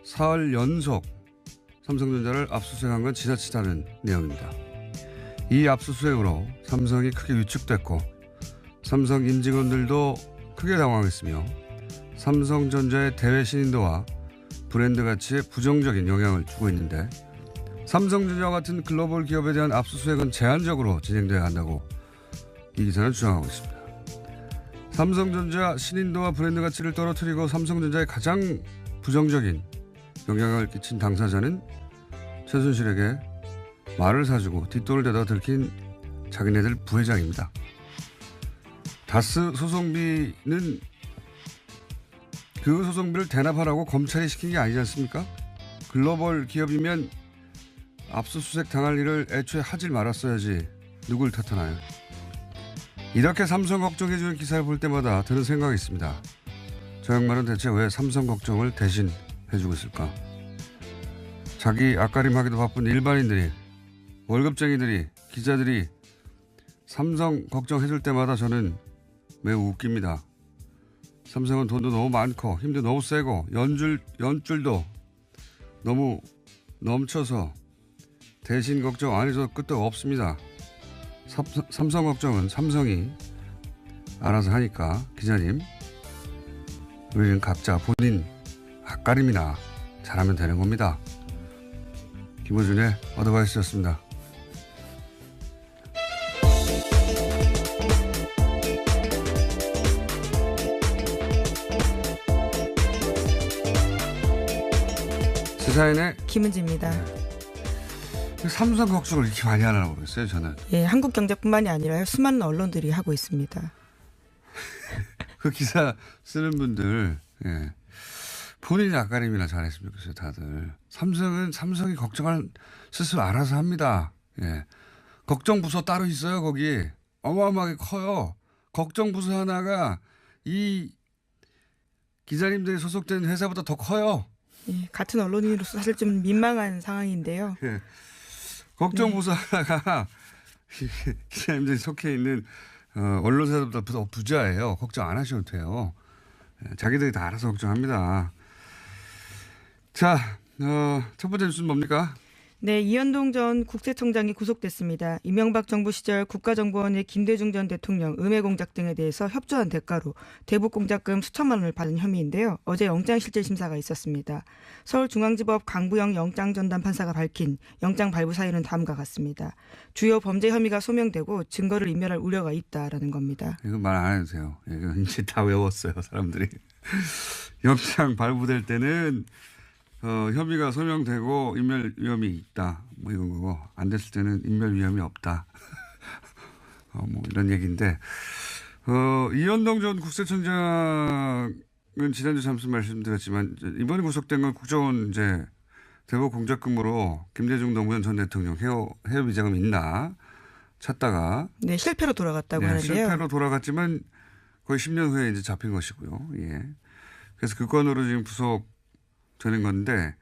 사흘 연속 삼성전자를 압수수색한 건 지나치다는 내용입니다. 이 압수수색으로 삼성이 크게 위축됐고 삼성 임직원들도 크게 당황했으며 삼성전자의 대외 신인도와 브랜드 가치에 부정적인 영향을 주고 있는데 삼성전자와 같은 글로벌 기업에 대한 압수수색은 제한적으로 진행돼야 한다고 이 기사는 주장하고 있습니다. 삼성전자 신인도와 브랜드 가치를 떨어뜨리고 삼성전자에 가장 부정적인 영향을 끼친 당사자는 최순실에게 말을 사주고 뒷돈을 대다 들킨 자기네들 부회장입니다. 다스 소송비는 그 소송비를 대납하라고 검찰이 시킨 게 아니지 않습니까? 글로벌 기업이면 압수수색 당할 일을 애초에 하질 말았어야지 누굴 탓하나요? 이렇게 삼성 걱정해주는 기사를 볼 때마다 드는 생각이 있습니다. 저 양반은 대체 왜 삼성 걱정을 대신 해주고 있을까? 자기 앞가림하기도 바쁜 일반인들이 월급쟁이들이 기자들이 삼성 걱정해줄 때마다 저는 매우 웃깁니다. 삼성은 돈도 너무 많고 힘도 너무 세고 연줄도 너무 넘쳐서 대신 걱정 안 해도 끝도 없습니다. 삼성 걱정은 삼성이 알아서 하니까 기자님 우리는 각자 본인 앞가림이나 잘하면 되는 겁니다. 김호준의 어드바이스였습니다. 시사인의 김은지입니다. 삼성 걱정을 이렇게 많이 하나 모르겠어요, 저는. 예, 한국경제뿐만이 아니라 수많은 언론들이 하고 있습니다. 그 기사 쓰는 분들, 예. 본인이 앞가림이나 잘했으면 좋겠어요, 다들. 삼성은 삼성이 걱정을 스스로 알아서 합니다. 예. 걱정 부서 따로 있어요, 거기. 어마어마하게 커요. 걱정 부서 하나가 이 기자님들이 소속된 회사보다 더 커요. 예, 같은 언론인으로서 사실 좀 민망한 상황인데요. 예. 걱정 부서 하나가 기자님들이 속해 있는 언론사보다 더 부자예요. 걱정 안 하셔도 돼요. 예, 자기들이 다 알아서 걱정합니다. 자, 첫 번째 뉴스는 뭡니까? 네, 이현동 전 국세청장이 구속됐습니다. 이명박 정부 시절 국가정보원의 김대중 전 대통령 음해 공작 등에 대해서 협조한 대가로 대북 공작금 수천만 원을 받은 혐의인데요. 어제 영장실질심사가 있었습니다. 서울중앙지법 강부영 영장전담 판사가 밝힌 영장 발부 사유는 다음과 같습니다. 주요 범죄 혐의가 소명되고 증거를 인멸할 우려가 있다라는 겁니다. 이거 말 안 해도 돼요. 이거 이제 다 외웠어요, 사람들이. 영장 발부될 때는 혐의가 소명되고 인멸 위험이 있다. 뭐 이런 거고 안 됐을 때는 인멸 위험이 없다. 뭐 이런 얘기인데 이현동 전 국세청장은 지난주 잠시 말씀드렸지만 이번에 구속된 건 국정원 이제 대북 공작금으로 김대중 노무현 전 대통령 해외 비자금 있나 찾다가 네, 실패로 돌아갔다고 하는데요. 실패로 돌아갔지만 거의 10년 후에 이제 잡힌 것이고요. 예. 그래서 그 건으로 지금 구속되는 건데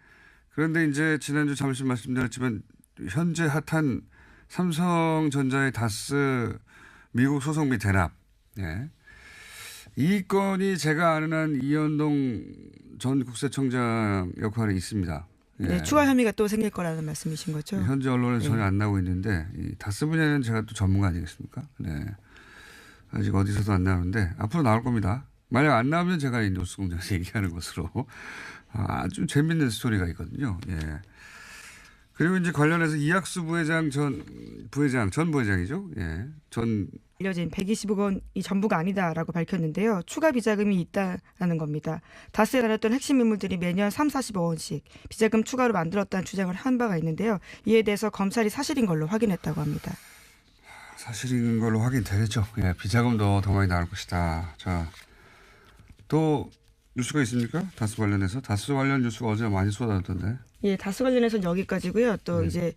그런데 이제 지난주 잠시 말씀드렸지만 현재 핫한 삼성전자의 다스 미국 소속 및 대납. 예. 이 건이 제가 아는 한 이현동 전 국세청장 역할이 있습니다. 예. 네, 추가 혐의가 또 생길 거라는 말씀이신 거죠? 현재 언론에 네. 전혀 안 나오고 있는데 이 다스 분야는 제가 또 전문가 아니겠습니까? 네. 아직 어디서도 안 나오는데 앞으로 나올 겁니다. 만약 안 나오면 제가 이 뉴스공장에서 얘기하는 것으로 아주 재밌는 스토리가 있거든요. 예. 그리고 이제 관련해서 이학수 부회장 전 부회장이죠. 예. 전 알려진 120억 원이 전부가 아니다라고 밝혔는데요. 추가 비자금이 있다라는 겁니다. 다스에 다녔던 핵심 인물들이 매년 3, 40억 원씩 비자금 추가로 만들었다는 주장을 한 바가 있는데요. 이에 대해서 검찰이 사실인 걸로 확인했다고 합니다. 사실인 걸로 확인되겠죠. 예. 비자금도 더 많이 나올 것이다. 자, 또 뉴스가 있습니까? 다스 관련해서 다스 관련 뉴스가 어제 많이 쏟아졌던데. 예, 다스 관련해서는 여기까지고요. 또 이제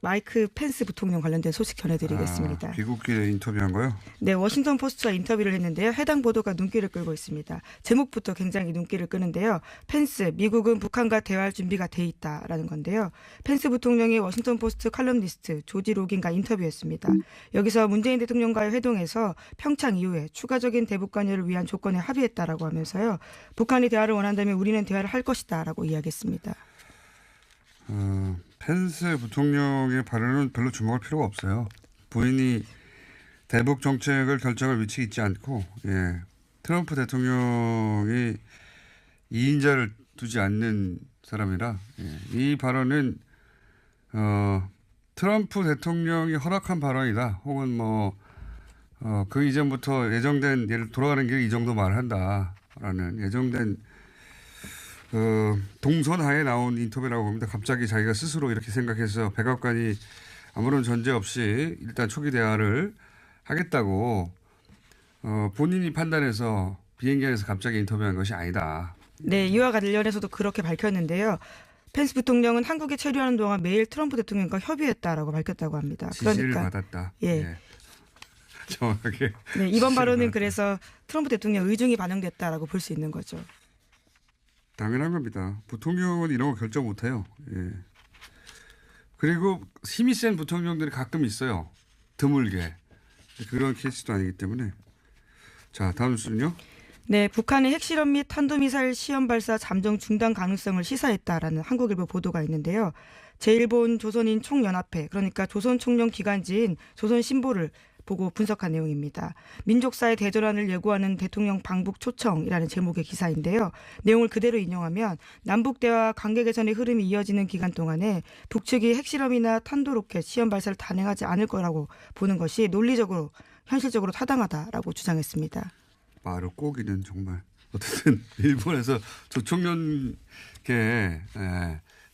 마이크 펜스 부통령 관련된 소식 전해드리겠습니다. 귀국길에 인터뷰한 거요? 네, 워싱턴 포스트와 인터뷰를 했는데요. 해당 보도가 눈길을 끌고 있습니다. 제목부터 굉장히 눈길을 끄는데요. 펜스, 미국은 북한과 대화할 준비가 돼 있다라는 건데요. 펜스 부통령이 워싱턴 포스트 칼럼니스트 조지 로긴과 인터뷰했습니다. 여기서 문재인 대통령과의 회동에서 평창 이후에 추가적인 대북 관여를 위한 조건에 합의했다라고 하면서요. 북한이 대화를 원한다면 우리는 대화를 할 것이다라고 이야기했습니다. 펜스 부통령의 발언은 별로 주목할 필요가 없어요. 본인이 대북 정책을 결정할 위치에 있지 않고, 예, 트럼프 대통령이 2인자를 두지 않는 사람이라, 예, 이 발언은 트럼프 대통령이 허락한 발언이다. 혹은 그 이전부터 예정된 예를 돌아가는 길에 이 정도 말을 한다라는 예정된 동선하에 나온 인터뷰라고 봅니다. 갑자기 자기가 스스로 이렇게 생각해서 백악관이 아무런 전제 없이 일단 초기 대화를 하겠다고 본인이 판단해서 비행기 안에서 갑자기 인터뷰한 것이 아니다. 네, 이와 관련해서도 그렇게 밝혔는데요. 펜스 부통령은 한국에 체류하는 동안 매일 트럼프 대통령과 협의했다라고 밝혔다고 합니다. 지시를 받았다. 예. 정확하게. 네, 이번 발언은 받았다. 그래서 트럼프 대통령 의중이 반영됐다라고 볼 수 있는 거죠. 당연한 겁니다. 부통령은 이런 거 결정 못해요. 예. 그리고 힘이 센 부통령들이 가끔 있어요. 드물게. 그런 케이스도 아니기 때문에. 자, 다음 뉴스는요. 네, 북한의 핵실험 및 탄도미사일 시험 발사 잠정 중단 가능성을 시사했다라는 한국일보 보도가 있는데요. 제1본 조선인 총연합회, 그러니까 조선총련 기간지인 조선신보를 보고 분석한 내용입니다. 민족사의 대전환을 예고하는 대통령 방북 초청이라는 제목의 기사인데요. 내용을 그대로 인용하면 남북대화 관계 개선의 흐름이 이어지는 기간 동안에 북측이 핵실험이나 탄도로켓 시험 발사를 단행하지 않을 거라고 보는 것이 논리적으로 현실적으로 타당하다라고 주장했습니다. 말을 꼬기는 정말. 어쨌든 일본에서 조총련계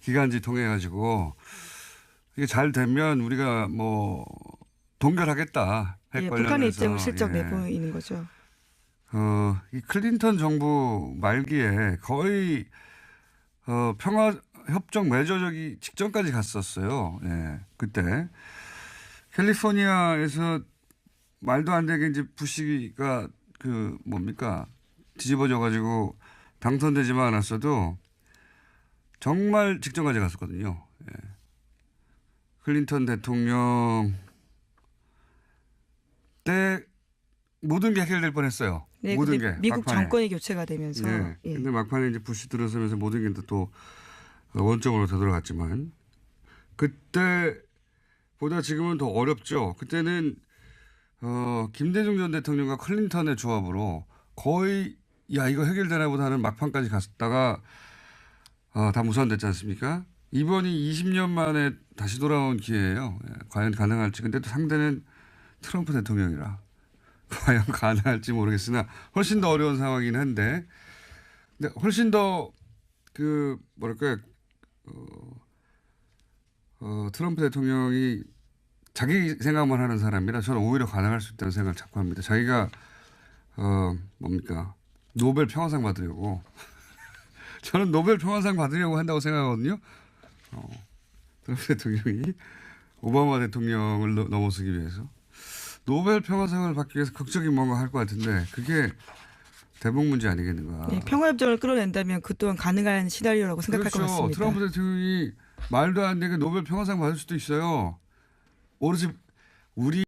기간지 통해 가지고 이게 잘 되면 우리가 동결하겠다. 핵 예, 관련해서. 북한의 입장을 슬쩍 내보이는 거죠. 이 클린턴 정부 말기에 거의 평화 협정 맺어지기 직전까지 갔었어요. 예, 그때 캘리포니아에서 말도 안 되게 이제 부시가 뒤집어져 가지고 당선되지만 않았어도 정말 직전까지 갔었거든요. 예. 클린턴 대통령 때 모든 게 해결될 뻔했어요. 네, 모든 근데 게 미국 막판에. 정권이 교체가 되면서 네. 예. 근데 막판에 이제 부시 들어서면서 모든 게 또 원점으로 되돌아갔지만 그때보다 지금은 더 어렵죠. 그때는 김대중 전 대통령과 클린턴의 조합으로 거의 야 이거 해결되나 보다 하는 막판까지 갔다가 다 무산됐지 않습니까? 이번이 20년 만에 다시 돌아온 기회예요. 예, 과연 가능할지. 근데 또 상대는 트럼프 대통령이라 과연 가능할지 모르겠으나 훨씬 더 어려운 상황이긴 한데 근데 훨씬 더 트럼프 대통령이 자기 생각만 하는 사람이라 저는 오히려 가능할 수 있다는 생각을 자꾸 합니다. 자기가 노벨 평화상 받으려고 저는 노벨 평화상 받으려고 한다고 생각하거든요. 트럼프 대통령이 오바마 대통령을 넘어서기 위해서 노벨 평화상을 받기 위해서 극적인 뭔가 할 것 같은데 그게 대북 문제 아니겠는가. 네, 평화협정을 끌어낸다면 그 또한 가능한 시나리오라고 생각할 것 그렇죠. 같습니다. 트럼프 대통령이 말도 안 되게 노벨 평화상 받을 수도 있어요. 오로지 우리